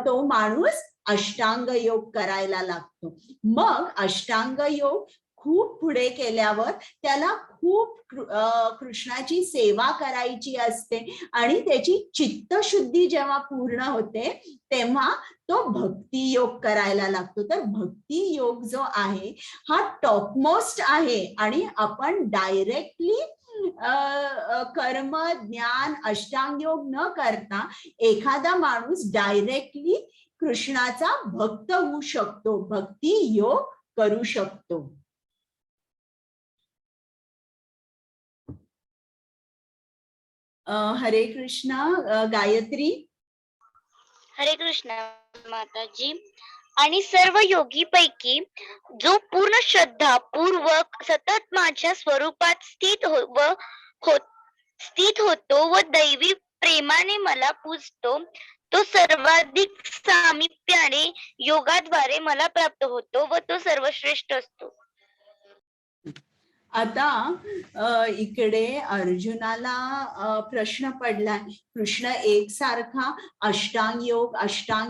तो माणूस अष्टांग योग करायला लागतो. मग अष्टांग योग खूप पुढे केल्यावर त्याला खूप कृष्णाची सेवा करायची असते, आणि त्याची चित्तशुद्धी जेव्हा पूर्ण होते तेव्हा तो भक्ती योग करायला लागतो. तर भक्ती योग जो आहे हा टॉपमोस्ट आहे, आणि आपण डायरेक्टली कर्म, ज्ञान, अष्टांग योग न करता एखादा माणूस डायरेक्टली कृष्णाचा भक्त होऊ शकतो, भक्ती योग करू शकतो. हरे कृष्ण. गायत्री. हरे कृष्ण माताजी. आणि सर्व योगी पैकी जो पूर्ण श्रद्धा पूर्वक सतत माझ्या स्वरूपात स्थित होतो व दैवी प्रेमाने मला पूजतो, तो सर्वाधिक सामिप्याने योगाद्वारे मला प्राप्त होतो व तो सर्वश्रेष्ठ असतो. आता इकडे अर्जुनाला प्रश्न पडलाय. कृष्ण एकसारखा अष्टांग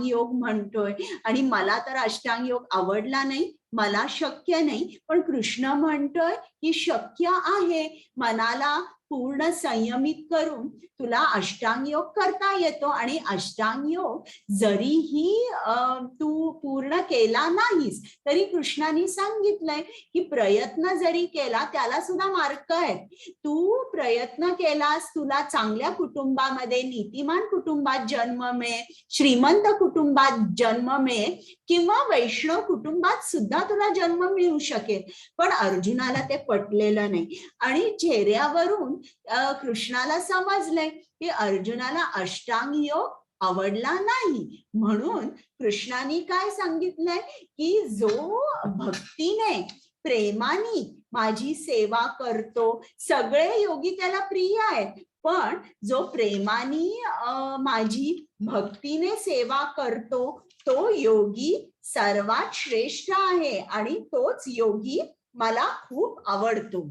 योग म्हणतोय, आणि मला तर अष्टांग योग आवडला नाही, मला शक्य नाही. पण कृष्ण म्हणतोय की शक्य आहे, मनाला पूर्ण संयमित करून तुला अष्टांग योग करता येतो. आणि अष्टांग योग जरीही तू पूर्ण केला नाहीस तरी कृष्णाने सांगितलंय की प्रयत्न जरी केला त्याला सुद्धा मार्ग आहे. तू प्रयत्न केलास, तुला चांगल्या कुटुंबामध्ये, नीतिमान कुटुंबात जन्म मिळे, श्रीमंत कुटुंबात जन्म मिळे, किंवा वैष्णव कुटुंबात सुद्धा तुला जन्म मिळू शकेल. पण अर्जुनाला ते पटलेलं नाही, आणि चेहऱ्यावरून कृष्णाला समजलंय की अर्जुनाला अष्टांग योग आवडला नाही. म्हणून कृष्णाने काय सांगितलंय की जो भक्तीने, प्रेमाने माझी सेवा करतो, सगळे योगी त्याला प्रिय आहेत, पण जो प्रेमाने माझी भक्तीने सेवा करतो तो योगी सर्वात श्रेष्ठ आहे, आणि तोच योगी मला खूप आवडतो.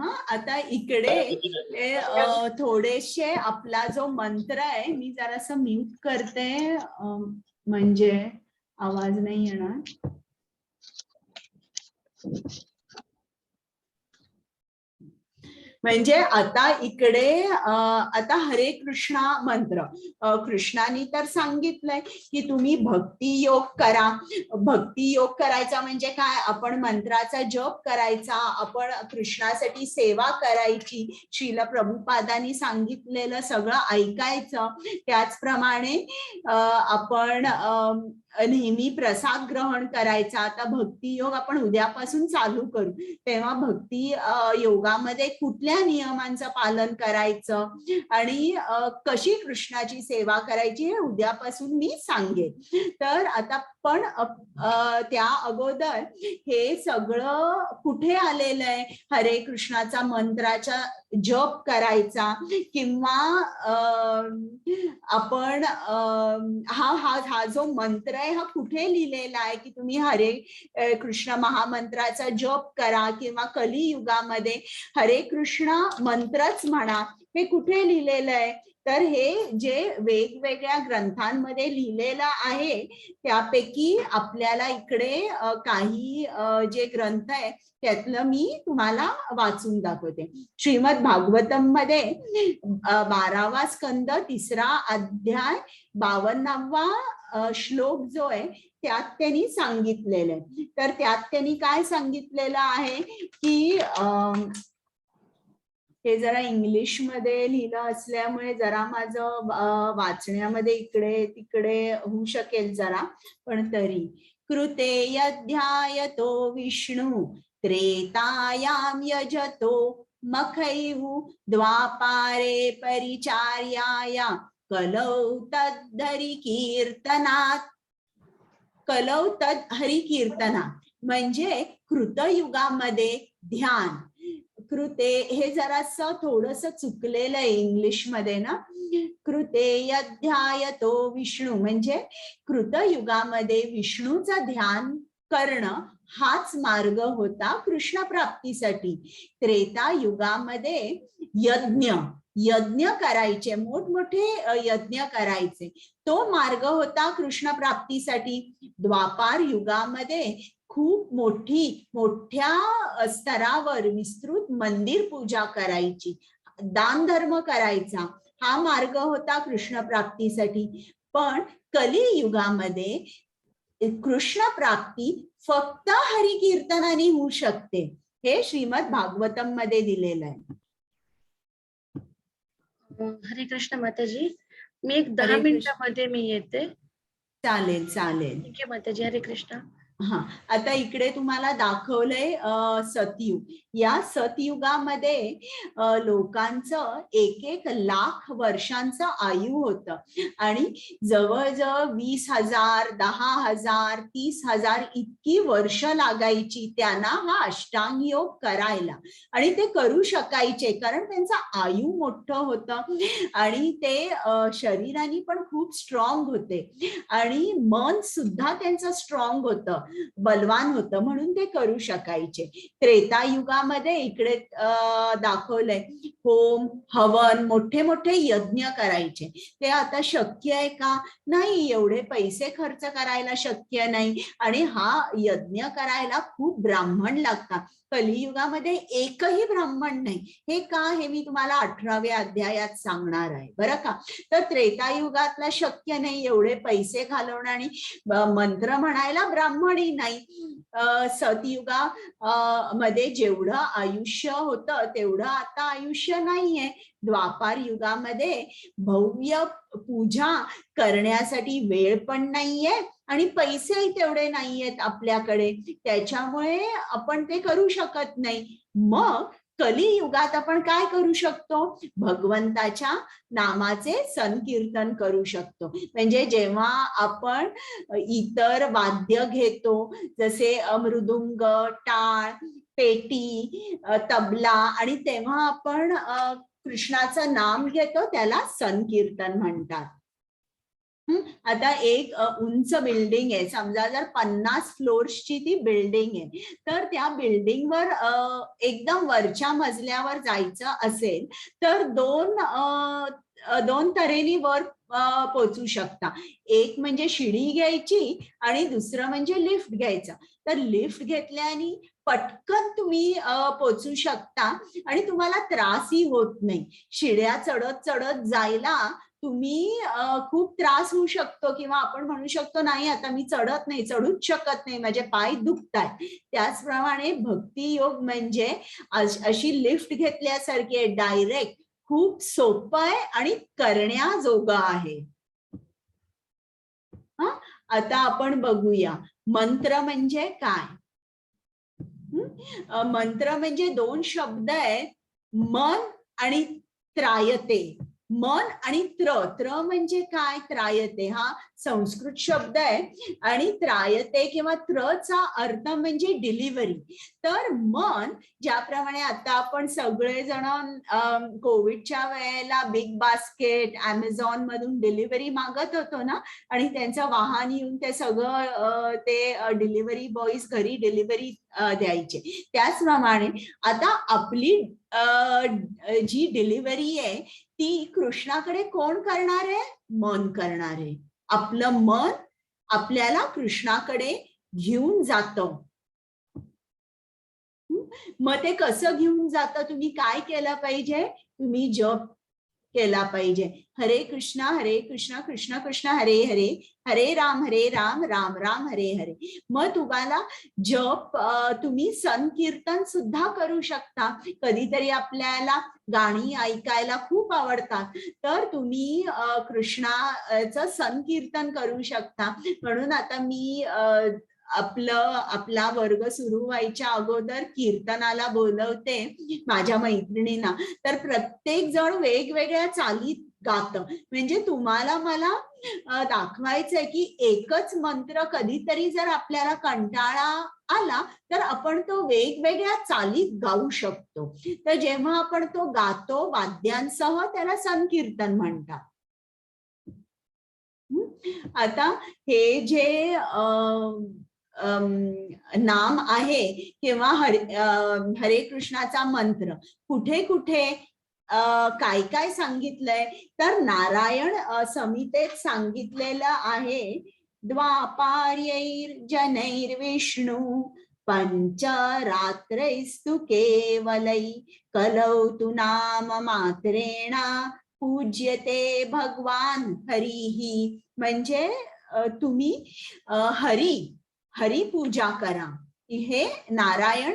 हा आता इकडे थोडेसे आपला जो मंत्र आहे मी जरासं म्यूट करते म्हणजे आवाज नाही येणार. म्हणजे आता इकडे आता हरे कृष्णा मंत्र कृष्णाने तर सांगितलंय की तुम्ही भक्ती योग करा. भक्ती योग करायचा म्हणजे काय, आपण मंत्राचा जप करायचा, आपण कृष्णासाठी सेवा करायची, श्रील प्रभुपादांनी सांगितलेलं सगळं ऐकायचं, त्याचप्रमाणे आपण नेहमी प्रसाद ग्रहण करायचा. आता भक्ती योग आपण उद्यापासून चालू करू, तेव्हा भक्ती योगामध्ये कुठल्या नियमांचं पालन करायचं आणि कशी कृष्णाची सेवा करायची हे उद्यापासून मी सांगेन. तर आता पण त्या अगोदर हे सगळं कुठे आलेलं आहे, हरे कृष्णाचा मंत्राचा जप करायचा किंवा आपण हा जो मंत्र आहे हा कुठे लिहिलेला आहे की तुम्ही हरे कृष्ण महामंत्राचा जप करा किंवा कलियुगामध्ये हरे कृष्ण मंत्रच म्हणा, हे कुठे लिहिलेलं आहे. तर हे जे वेगवेगळ्या ग्रंथांमध्ये लिहिलेलं आहे त्यापैकी आपल्याला इकडे काही जे ग्रंथ आहे त्यातलं मी तुम्हाला वाचून दाखवते. श्रीमद भागवतम मध्ये 12वा स्कंद 3रा अध्याय 52वा श्लोक जो आहे त्यात त्यांनी सांगितलेलं आहे. तर त्यात त्यांनी काय सांगितलेलं आहे की हे जरा इंग्लिश मध्ये लिहिलं असल्यामुळे जरा माझं वाचण्यामध्ये इकडे तिकडे होऊ शकेल जरा, पण तरी कृते यध्यायतो विष्णु त्रेतायाम यजतो मखैहु द्वापारे परिचार्याया कलौ तद्धरि कीर्तनात्. कलौ तद हरी कीर्तना म्हणजे कृतयुगामध्ये ध्यान. कृते हे जरासं थोडंसं चुकलेलं आहे इंग्लिश मध्ये ना. कृते यध्यायतो विष्णू म्हणजे कृतयुगामध्ये विष्णूचं ध्यान करणं हाच मार्ग होता कृष्ण प्राप्तीसाठी. त्रेता युगामध्ये यज्ञ करायचे, मोठमोठे यज्ञ करायचे, तो मार्ग होता कृष्ण प्राप्तीसाठी. द्वापार युगामध्ये खूप मोठ्या स्तरावर विस्तृत मंदिर पूजा करायची, दान धर्म करायचा, हा मार्ग होता कृष्ण प्राप्तीसाठी. पण कलियुगामध्ये कृष्ण प्राप्ती फक्त हरी कीर्तनाने होऊ शकते, हे श्रीमद भागवतम मध्ये दिलेलं आहे. हरे कृष्ण माताजी, मी एक 10 मिनिटांमध्ये मी येते. चालेल चालेल. ठीक आहे माताजी, हरे कृष्ण. हा आता इकडे तुम्हाला दाखवलंय सतयुग. या सतयुगामध्ये लोकांचं 1 लाख वर्षांचं आयु होतं आणि जवळजवळ 20,000, 10,000, 30,000 इतकी वर्ष लागायची त्यांना हा अष्टांग योग करायला. आणि ते करू शकायचे कारण त्यांचं आयु मोठं होतं आणि ते शरीराने पण खूप स्ट्रॉंग होते आणि मन सुद्धा त्यांचं स्ट्रॉंग होतं, बलवान होतं, म्हणून ते करू शकायचे. त्रेतायुगामध्ये इकडे दाखवलंय होम हवन, मोठे मोठे यज्ञ करायचे. ते आता शक्य आहे का? नाही, एवढे पैसे खर्च करायला शक्य नाही आणि हा यज्ञ करायला खूप ब्राह्मण लागतात. कलियुगामध्ये एकही ब्राह्मण नाही. हे का, हे मी तुम्हाला 18व्या अध्यायात सांगणार आहे बरं का. तर त्रेतायुगातला शक्य नाही एवढे पैसे घालवणं आणि मंत्र म्हणायला ब्राह्मणही नाही. सतयुगा मध्ये जेवढं आयुष्य होतं तेवढं आता आयुष्य नाहीये. द्वापार युगामध्ये भव्य पूजा करण्यासाठी वेळ पण नाहीये आणि पैसेही तेवढे नाहीयेत आपल्याकडे, त्याच्यामुळे आपण ते करू शकत नाही. मग कलियुगात आपण काय करू शकतो? भगवंताच्या नामाचे संकीर्तन करू शकतो. म्हणजे जेव्हा आपण इतर वाद्य घेतो जसे मृदुंग, टाळ, पेटी, तबला आणि तेव्हा आपण कृष्णाचं नाम घेतो त्याला संकीर्तन म्हणतात. आता एक उंच बिल्डिंग आहे, समजा जर 50 फ्लोर्सची ती बिल्डिंग आहे, तर त्या बिल्डिंगवर एकदम वरच्या मजल्यावर जायचं असेल तर दोन तऱ्हेने वर पोहोचू शकता. एक म्हणजे शिडी घ्यायची आणि दुसरं म्हणजे लिफ्ट घ्यायचं. तर लिफ्ट घेतल्याने पटकन तुम्ही पोहोचू शकता आणि तुम्हाला त्रासही होत नाही. शिड्या चढत चढत जायला तुम्ही खूप त्रास होऊ शकतो किंवा आपण म्हणू शकतो नाही आता मी चढत नाही, चढूच शकत नाही, माझे पाय दुखतात. त्याचप्रमाणे भक्ती योग म्हणजे अशी लिफ्ट घेतल्यासारखी आहे, डायरेक्ट खूप सोपं आहे आणि करण्याजोगं आहे. आता आपण बघूया मंत्र म्हणजे काय. मंत्र म्हणजे 2 शब्द आहेत, मन आणि त्रायते. मन आणि त्र म्हणजे काय, त्रायते हा संस्कृत शब्द आहे आणि त्रायते किंवा त्रचा अर्थ म्हणजे डिलिव्हरी. तर मन ज्याप्रमाणे आता आपण सगळेजण कोविडच्या वेळेला बिग बास्केट अमेझॉन मधून डिलिव्हरी मागत होतो ना, आणि त्यांचं वाहन येऊन ते सगळं ते डिलिव्हरी बॉईज घरी डिलिव्हरी द्यायचे. त्याचप्रमाणे आता आपली जी डिलिव्हरी आहे ती कृष्णाकडे कोण करणार आहे, मन करणार आहे. आपलं मन आपल्याला कृष्णाकडे घेऊन जातं. मग ते कसं घेऊन जातं, तुम्ही काय केलं पाहिजे, तुम्ही जप केला पाहिजे. हरे कृष्णा कृष्ण कृष्ण हरे हरे, हरे राम राम राम हरे हरे. मग तुम्हाला जप तुम्ही संकीर्तन सुद्धा करू शकता. कधीतरी आपल्याला गाणी ऐकायला खूप आवडतात तर तुम्ही कृष्णाचं संकीर्तन करू शकता. म्हणून आता मी आपला वर्ग सुरू व्हायच्या अगोदर कीर्तनाला बोलवते माझ्या मैत्रिणींना. तर प्रत्येक जण वेगवेगळ्या चालीत गातं. म्हणजे तुम्हाला मला दाखवायचंय की एकच मंत्र कधीतरी जर आपल्याला कंटाळा आला तर आपण तो वेगवेगळ्या चालीत गाऊ शकतो. तर जेव्हा आपण तो गातो वाद्यांसह त्याला संकीर्तन म्हणतात. आता हे जे नाम आहे किंवा हरे कृष्णाचा मंत्र कुठे कुठे काय काय सांगितलंय तर नारायण संहितेत सांगितलेलं आहे. द्वापार्यैर जनैर्विष्णु पंचरात्रैस्तु केवलै कलौ तु नाम मात्रेण पूज्यते भगवान हरिही. म्हणजे तुम्ही हरी पूजा करा, हे नारायण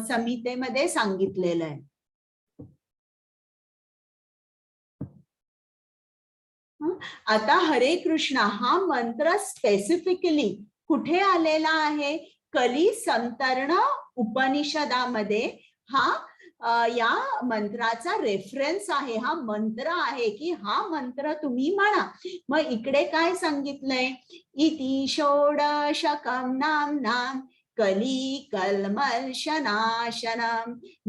संहितेमध्ये सांगितलेलं आहे. आता हरे कृष्णा हा मंत्र स्पेसिफिकली कुठे आलेला आहे, कली संतरण उपनिषदामध्ये हा या मंत्राचा रेफरन्स आहे. हा मंत्र आहे की हा मंत्र तुम्ही म्हणा. मग इकडे काय सांगितलंय, इति षोडशकं नाम्नां कली कल्मषनाशनं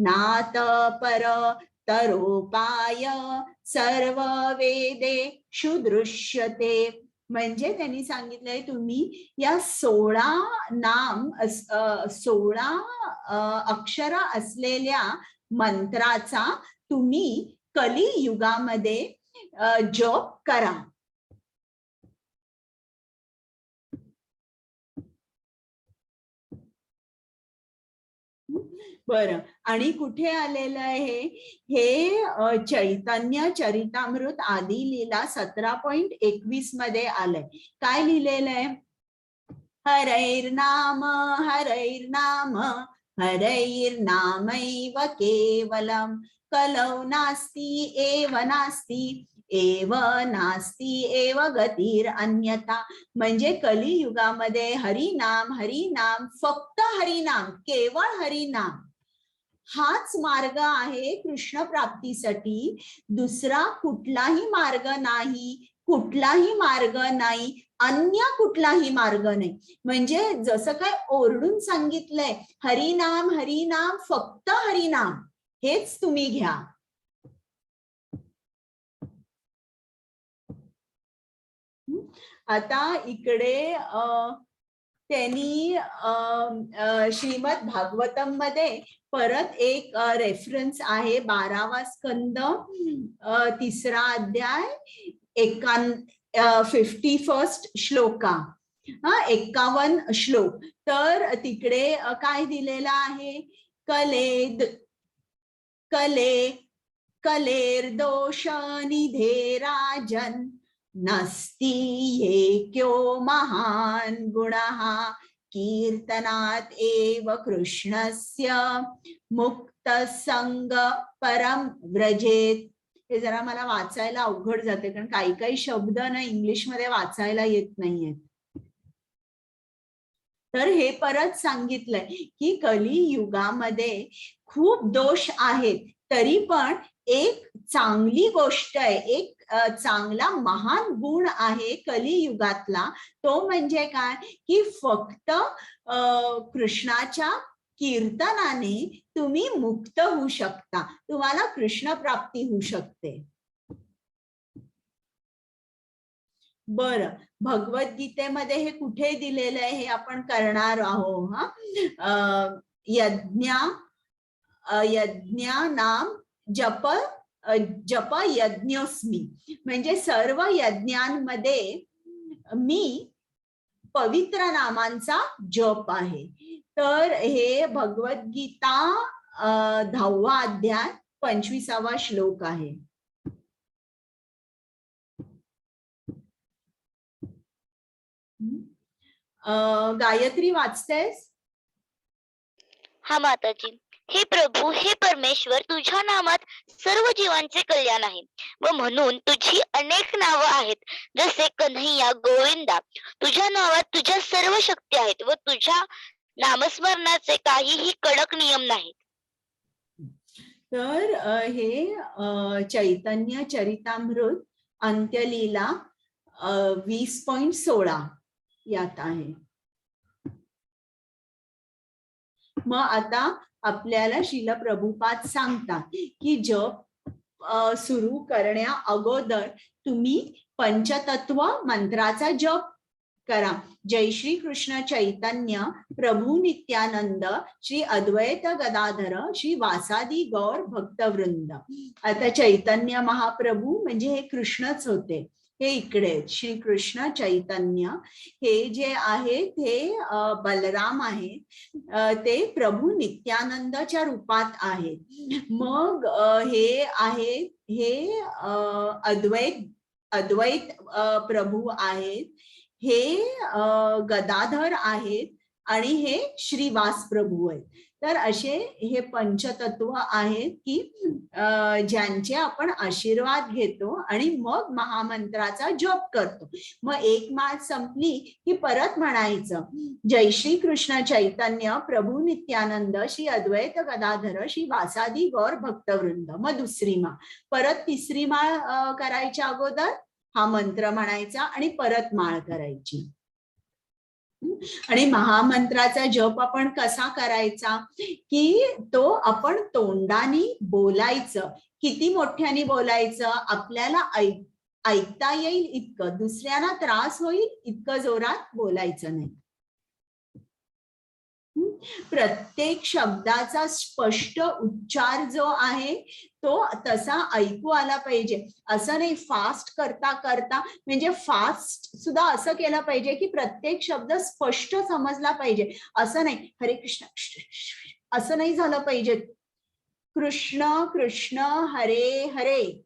नात पर तरोपाय सर्व वेदेषु दृश्यते. म्हणजे त्यांनी सांगितलंय तुम्ही या 16 अक्षर असलेल्या मंत्राचा तुम्ही कलियुगामध्ये जप करा. बरं, आणि कुठे आलेलं आहे हे चैतन्य चरितामृत आदी लीला 17.21 मध्ये आलंय. काय लिहिलेलं आहे, हरैर्नाम हरैर्नामैव केवलम कलौ नास्ति एव नास्ति एव नास्ति एव गतीर अन्यथा. म्हणजे कलियुगामध्ये हरिनाम फक्त हरिनाम, केवळ हरिनाम हाच मार्ग आहे कृष्ण प्राप्तीसाठी. दुसरा कुठलाही मार्ग नाही, अन्य कुठलाही मार्ग नाही. म्हणजे जसं काय ओरडून सांगितलंय, हरिनाम फक्त हरिनाम हेच तुम्ही घ्या. आता इकडे त्यांनी श्रीमद भागवतम मध्ये परत एक रेफरन्स आहे 12वा स्कंद 3रा अध्याय 51 श्लोका 51 श्लोक. तर तिकडे काय दिलेलं आहे, कलेर्दोष निधे राजन नस्ति येक्यो महान गुणः कीर्तनात एव कृष्णस्य मुक्त संग परम व्रजेत. हे जरा मला वाचायला अवघड जाते कारण काही काही शब्द ना इंग्लिश मध्ये वाचायला येत नाहीयेत. तर हे परत सांगितलंय की कलियुगामध्ये खूप दोष आहेत, तरी पण एक चांगली गोष्ट आहे, एक चांगला महान गुण आहे कलियुगातला, तो म्हणजे काय की फक्त कृष्णाच्या कीर्तनाने तुम्ही मुक्त होऊ शकता, तुम्हाला कृष्ण प्राप्ती होऊ शकते. बरं, भगवद्गीतेमध्ये हे कुठे दिलेलं आहे हे आपण करणार आहोत. यज्ञानाम जप यज्ञोस्मी, म्हणजे सर्व यज्ञांमध्ये मी पवित्र नामांचा जप आहे. तर हे भगवद्गीता 10वा अध्याय 25वा श्लोक आहे. गायत्री वाचतेस? हा माताजी. हे प्रभू, हे परमेश्वर, तुझ्या नामात सर्व जीवांचे कल्याण आहे व म्हणून तुझी अनेक नावं आहेत, जसे कन्हैया, गोविंदा. तुझ्या नावात तुझ्या सर्व शक्ती आहेत व तुझ्या नामस्मरणाचे काहीही कडक नियम नाहीत. तर हे चैतन्य चरितामृत अंत्यलीला 20.16 यात आहे. मग आता आपल्याला श्रील प्रभुपाद सांगतात की जप सुरू करण्या अगोदर तुम्ही पंचतत्व मंत्राचा जप करा. जय श्री कृष्ण चैतन्य प्रभू नित्यानंद श्री अद्वैत गदाधर श्री वासादी गौर भक्तवृंद. आता चैतन्य महाप्रभू म्हणजे हे कृष्णच होते, हे इकडे श्री कृष्ण चैतन्य. हे जे आहेत हे बलराम आहेत, ते प्रभू नित्यानंदच्या रूपात आहेत. मग हे आहेत हे अद्वैत प्रभू आहेत, हे गदाधर आहेत आणि हे श्रीवास प्रभू आहेत. तर असे हे पंचतत्व आहेत की ज्यांचे आपण आशीर्वाद घेतो आणि मग महामंत्राचा जप करतो. मग एक माळ संपली की परत म्हणायचं जय श्री कृष्ण चैतन्य प्रभू नित्यानंद श्री अद्वैत गदाधर श्री वासादी गौर भक्तवृंद. मग दुसरी माळ, परत तिसरी माळ करायच्या अगोदर हा मंत्र म्हणायचा आणि परत माळ करायची. आणि महामंत्राचा जप आपण कसा करायचा की तो आपण तोंडाने बोलायचं. किती मोठ्याने बोलायचं, आपल्याला ऐकता येईल इतकं, दुसऱ्यांना त्रास होईल इतकं जोरात बोलायचं नाही. प्रत्येक शब्दाचा स्पष्ट उच्चार जो आहे तो तसा ऐकू आला पाहिजे. असं नाही फास्ट करता करता, म्हणजे फास्ट सुद्धा असं केलं पाहिजे की प्रत्येक शब्द स्पष्ट समजला पाहिजे. असं नाही हरे कृष्ण असं नाही झालं पाहिजे. कृष्ण कृष्ण हरे हरे,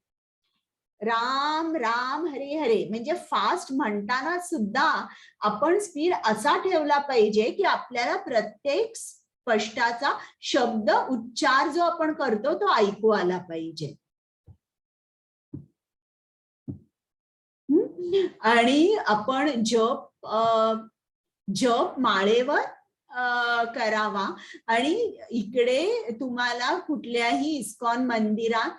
राम राम हरे हरे, म्हणजे फास्ट म्हणताना सुद्धा आपण स्पीड असा ठेवला पाहिजे की आपल्याला प्रत्येक स्पष्टाचा शब्द उच्चार जो आपण करतो तो ऐकू आला पाहिजे. आणि आपण जप माळेवर करावा. आणि इकडे तुम्हाला कुठल्याही इस्कॉन मंदिरात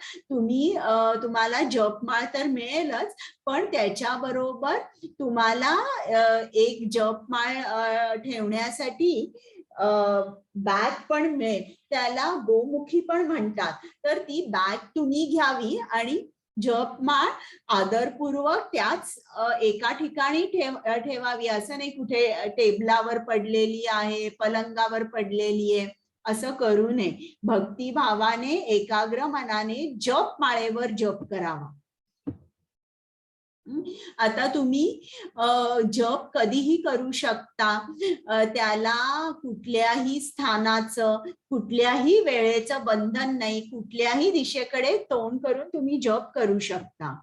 तुम्हाला जपमाळ तर मिळेलच, पण त्याच्याबरोबर तुम्हाला एक जपमाळ ठेवण्यासाठी बॅग पण मिळेल, त्याला गोमुखी पण म्हणतात. तर ती बॅग तुम्ही घ्यावी आणि जपमाळ आदरपूर्वक त्याच एका ठिकाणी ठेवावी. असं नाही कुठे टेबलावर पडलेली आहे, पलंगावर पडलेली आहे, असं करू नये. भक्तिभावाने एकाग्र मनाने जपमाळेवर जप करावा. आता तुम्ही जप कधीही करू शकता. त्याला कुठल्याही स्थानाचं, कुठल्याही वेळेचं बंधन नाही. कुठल्याही दिशेकडे तोंड करून तुम्ही जप करू शकता.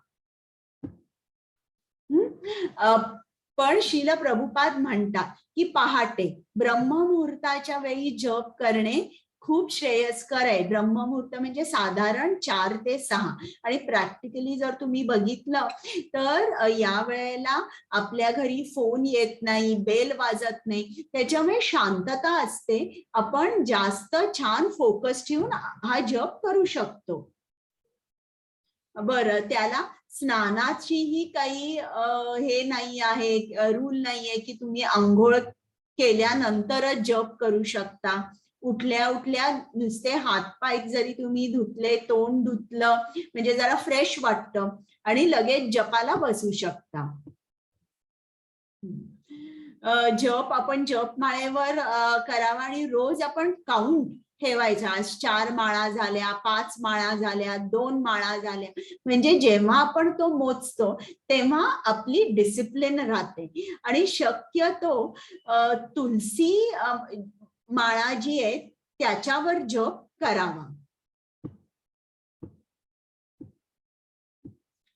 पण श्रील प्रभुपाद म्हणतात की पहाटे ब्रह्ममुहूर्ताच्या वेळी जप करणे खूप श्रेयस्कर आहे. ब्रह्ममुहूर्त म्हणजे साधारण 4 ते 6 आणि प्रॅक्टिकली जर तुम्ही बघितलं तर या वेळेला आपल्या घरी फोन येत नाही, बेल वाजत नाही, त्याच्यामुळे शांतता असते. आपण जास्त छान फोकस ठेवून हा जप करू शकतो. बरं, त्याला स्नानाचीही काही हे नाही आहे, रूल नाहीये की तुम्ही आंघोळ केल्यानंतरच जप करू शकता. उठल्या उठल्या नुसते हातपाय जरी तुम्ही धुतले, तोंड धुतलं म्हणजे जरा फ्रेश वाटतं आणि लगेच जपाला बसू शकता. जप आपण जपमाळेवर करावा आणि रोज आपण काउंट ठेवायचा. आज 4 माळा झाल्या, 5 माळा झाल्या, 2 माळा झाल्या, म्हणजे जेव्हा आपण तो मोजतो तेव्हा आपली डिसिप्लिन राहते. आणि शक्यतो तुलसी माळा जी आहे त्याच्यावर जप करावा.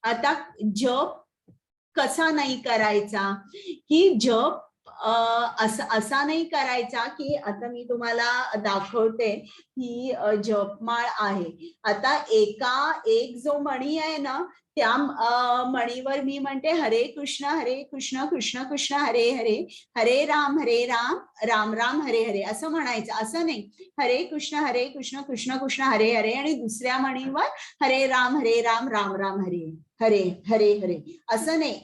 आता जप कसा नाही करायचा, की जप असा नाही करायचा की आता मी तुम्हाला दाखवते ही जपमाळ आहे. आता एक जो मणी आहे ना, त्या मणीवर मी म्हणते हरे कृष्ण कृष्ण कृष्ण हरे हरे, हरे राम राम राम हरे हरे असं म्हणायचं. असं नाही हरे कृष्ण कृष्ण कृष्ण हरे हरे आणि दुसऱ्या मणीवर हरे राम राम राम हरे हरे हरे हरे असं नाही.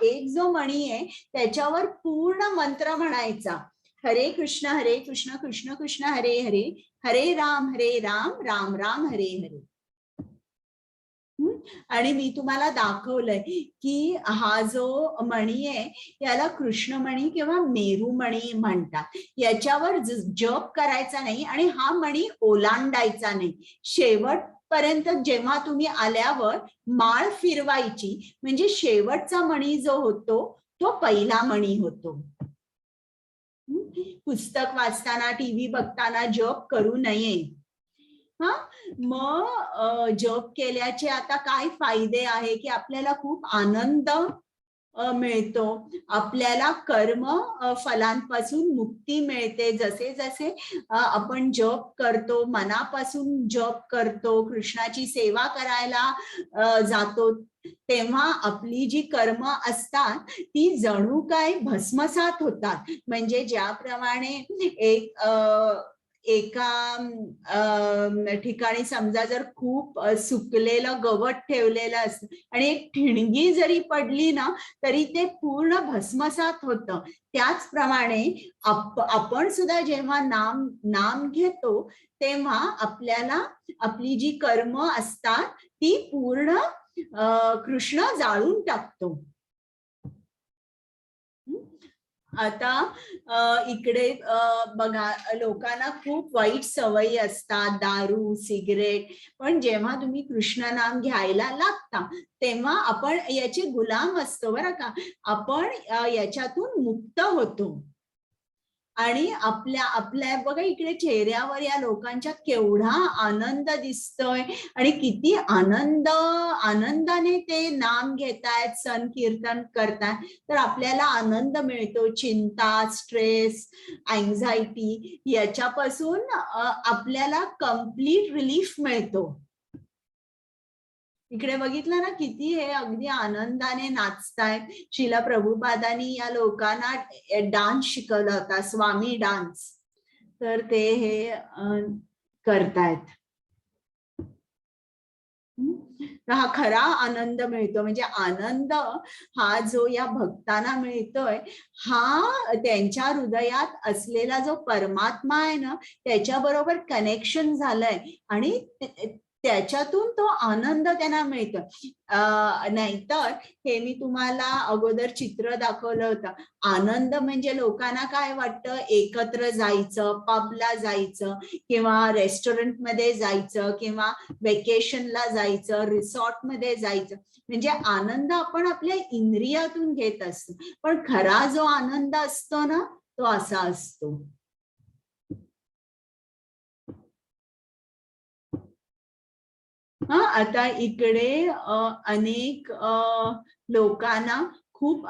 एक जो मणी आहे त्याच्यावर पूर्ण मंत्र म्हणायचा. हरे कृष्ण कृष्ण कृष्ण हरे हरे, हरे राम राम राम हरे हरे. आणि मी तुम्हाला दाखवलंय की हा जो मणी आहे याला कृष्णमणी किंवा मेरुमणी म्हणतात. याच्यावर जप करायचा नाही आणि हा मणी ओलांडायचा नाही. शेवटपर्यंत जेव्हा तुम्ही आल्यावर माळ फिरवायची, म्हणजे शेवटचा मणी जो होतो तो पहिला मणी होतो. पुस्तक वाचताना, टीव्ही बघताना जप करू नये. मग जप केल्याचे आता काय फायदे आहे की आपल्याला खूप आनंद मिळतो. आपल्याला कर्म फलांपासून मुक्ती मिळते. जसे जसे आपण जप करतो, मनापासून जप करतो, कृष्णाची सेवा करायला जातो, तेव्हा आपली जी कर्म असतात ती जणू काय भस्मसात होतात. म्हणजे ज्याप्रमाणे एका ठिकाणी समजा जर खूप सुकलेलं गवत ठेवलेलं असतं आणि एक ठिणगी जरी पडली ना तरी ते पूर्ण भस्मसात होतं. त्याचप्रमाणे आपण सुद्धा जेव्हा नाम घेतो तेव्हा आपल्याला आपली जी कर्म असतात ती पूर्ण कृष्ण जाळून टाकतो. आता इकडे बघा, लोकांना खूप वाईट सवयी असतात, दारू, सिगरेट, पण जेव्हा तुम्ही कृष्ण नाम घ्यायला लागता तेव्हा आपण याचे गुलाम असतो बरं का. आपण याच्यातून मुक्त होतो आणि आपल्या बघा इकडे चेहऱ्यावर या लोकांच्या केवढा आनंद दिसतोय आणि किती आनंदाने ते नाम घेतायत, सण कीर्तन करतायत. तर आपल्याला आनंद मिळतो. चिंता, स्ट्रेस, अँझायटी याच्यापासून आपल्याला कम्प्लीट रिलीफ मिळतो. इकडे बघितलं ना किती हे अगदी आनंदाने नाचतायत. श्रील प्रभुपादांनी या लोकांना डान्स शिकवला होता, स्वामी डान्स, तर ते हे करतायत. हा खरा आनंद मिळतो. म्हणजे आनंद हा जो या भक्तांना मिळतोय हा त्यांच्या हृदयात असलेला जो परमात्मा आहे ना त्याच्याबरोबर कनेक्शन झालंय आणि त्याच्यातून तो आनंद त्यांना मिळतो. नाहीतर हे मी तुम्हाला अगोदर चित्र दाखवलं होतं. आनंद म्हणजे लोकांना काय वाटतं, एकत्र जायचं, पबला जायचं किंवा रेस्टॉरंटमध्ये जायचं किंवा वेकेशनला जायचं, रिसॉर्टमध्ये जायचं, म्हणजे आनंद आपण आपल्या इंद्रियातून घेत असतो. पण खरा जो आनंद असतो ना, तो असा असतो. आता इकडे अनेक लोकांना खूप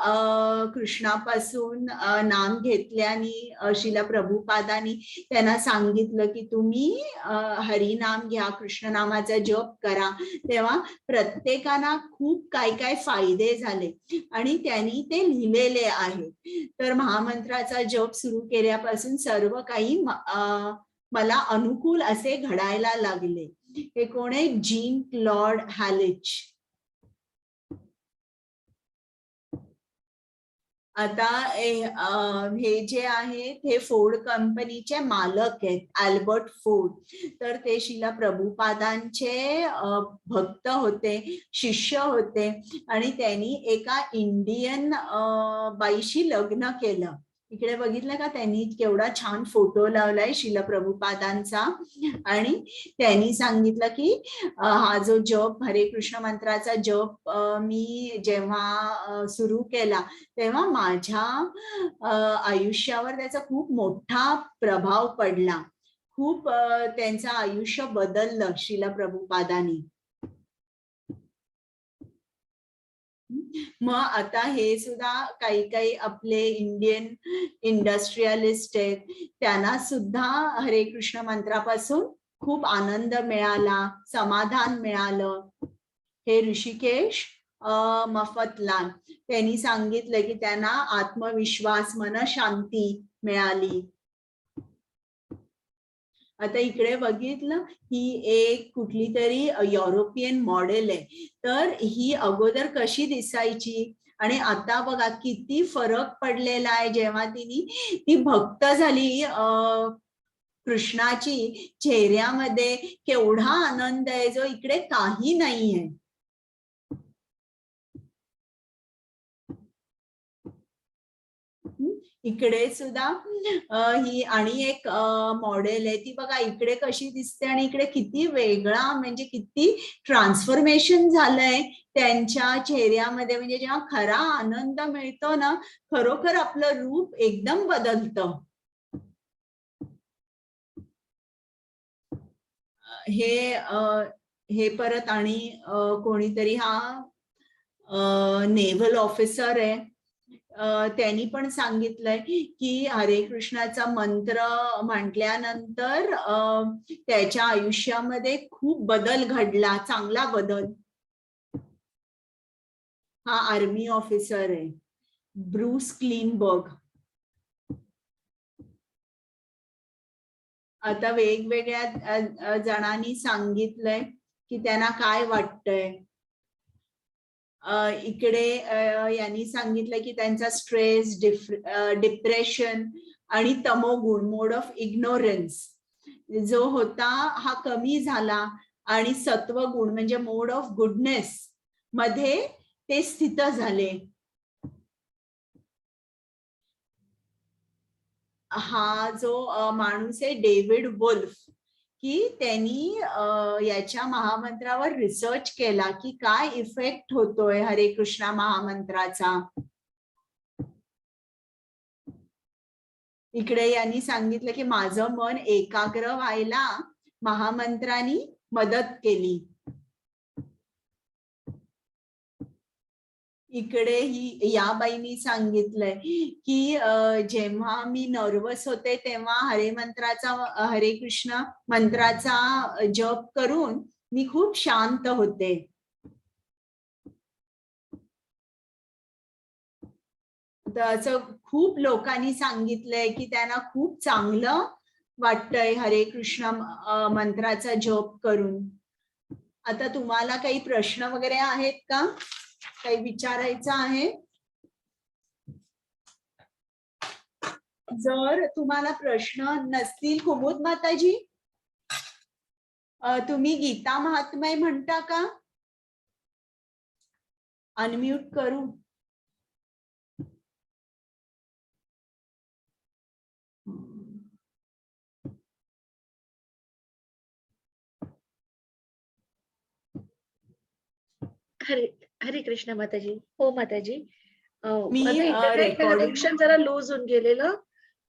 कृष्णापासून नाम घेतल्याने शिला प्रभुपादांनी त्यांना सांगितलं की तुम्ही हरिनाम घ्या, कृष्ण नामाचा जप करा. तेव्हा प्रत्येकाला खूप काय काय फायदे झाले आणि त्यांनी ते लिहिलेले आहे. तर महामंत्राचा जप सुरू केल्यापासून सर्व काही मला अनुकूल असे घडायला लागले. हे कोण आहे? Jean Claude Halich. आता हे जे आहेत हे फोर्ड कंपनीचे मालक आहेत, अल्बर्ट फोर्ड. तर ते शिला प्रभुपादांचे भक्त होते, शिष्य होते आणि त्यांनी एका इंडियन बाईशी लग्न केलं. इकडे बघितलं का, त्यांनी केवढा छान फोटो लावलाय शिला प्रभुपादांचा. आणि त्यांनी सांगितलं की हा जो जप, हरे कृष्ण मंत्राचा जप मी जेव्हा सुरू केला तेव्हा माझ्या आयुष्यावर त्याचा खूप मोठा प्रभाव पडला. खूप त्यांचं आयुष्य बदललं शिला प्रभुपादांनी. मग आता हे सुद्धा काही काही आपले इंडियन इंडस्ट्रियलिस्ट आहेत, त्यांना सुद्धा हरे कृष्ण मंत्रापासून खूप आनंद मिळाला, समाधान मिळालं. हे ऋषिकेश मफतलाल त्यांनी सांगितलं की त्यांना आत्मविश्वास, मनशांती मिळाली. आता इकडे बघितलं, ही एक कुठली तरी युरोपियन मॉडेल आहे. तर ही अगोदर कशी दिसायची आणि आता बघा किती फरक पडलेला आहे. जेव्हा ती भक्त झाली कृष्णाची, चेहऱ्यामध्ये केवढा आनंद आहे जो इकडे काही नाही आहे. इकडे सुद्धा ही आणि एक मॉडेल आहे, ती बघा इकडे कशी दिसते आणि इकडे किती वेगळा, म्हणजे किती ट्रान्सफॉर्मेशन झालंय त्यांच्या चेहऱ्यामध्ये. म्हणजे जेव्हा खरा आनंद मिळतो ना, खरोखर आपलं रूप एकदम बदलतं. हे परत आणि कोणीतरी, हा नेव्हल ऑफिसर आहे, त्यांनी पण सांगितलंय की हरे कृष्णाचा मंत्र म्हटल्यानंतर त्याच्या आयुष्यामध्ये खूप बदल घडला, चांगला बदल. हा आर्मी ऑफिसर आहे, ब्रूस क्लीनबर्ग. आता वेगवेगळ्या जणांनी सांगितलंय की त्यांना काय वाटतंय. इकडे यांनी सांगितलं की त्यांचा स्ट्रेस, डिप्रेशन आणि तमोगुण, मोड ऑफ इग्नोरन्स जो होता हा कमी झाला आणि सत्वगुण म्हणजे मोड ऑफ गुडनेस मध्ये ते स्थित झाले. हा जो माणूस आहे डेव्हिड वुल्फ, की त्यांनी याच्या महामंत्रावर रिसर्च केला की काय इफेक्ट होतोय हरे कृष्णा महामंत्राचा. इकडे यांनी सांगितलं की माझं मन एकाग्र व्हायला महामंत्रांनी मदत केली. इकडे या बाईंनी सांगितलंय की जेव्हा मी नर्वस होते तेव्हा हरे कृष्ण मंत्राचा जप करून मी खूप शांत होते. तर असं खूप लोकांनी सांगितलंय की त्यांना खूप चांगलं वाटतंय हरे कृष्ण मंत्राचा जप करून. आता तुम्हाला काही प्रश्न वगैरे आहेत का, काही विचारायचं आहे? जर तुम्हाला प्रश्न नसतील कुमुद माताजी, तुम्ही गीता महात्म्य म्हणता का? अनम्यूट करू. हरे हरे कृष्ण माताजी. हो माताजी. मी, माझं इंटरनेट recording- कनेक्शन जरा लूज होऊन गेलेलं,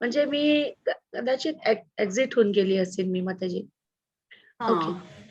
म्हणजे मी कदाचित एक्झिट होऊन गेली असेल मी माताजी. हा. ओके.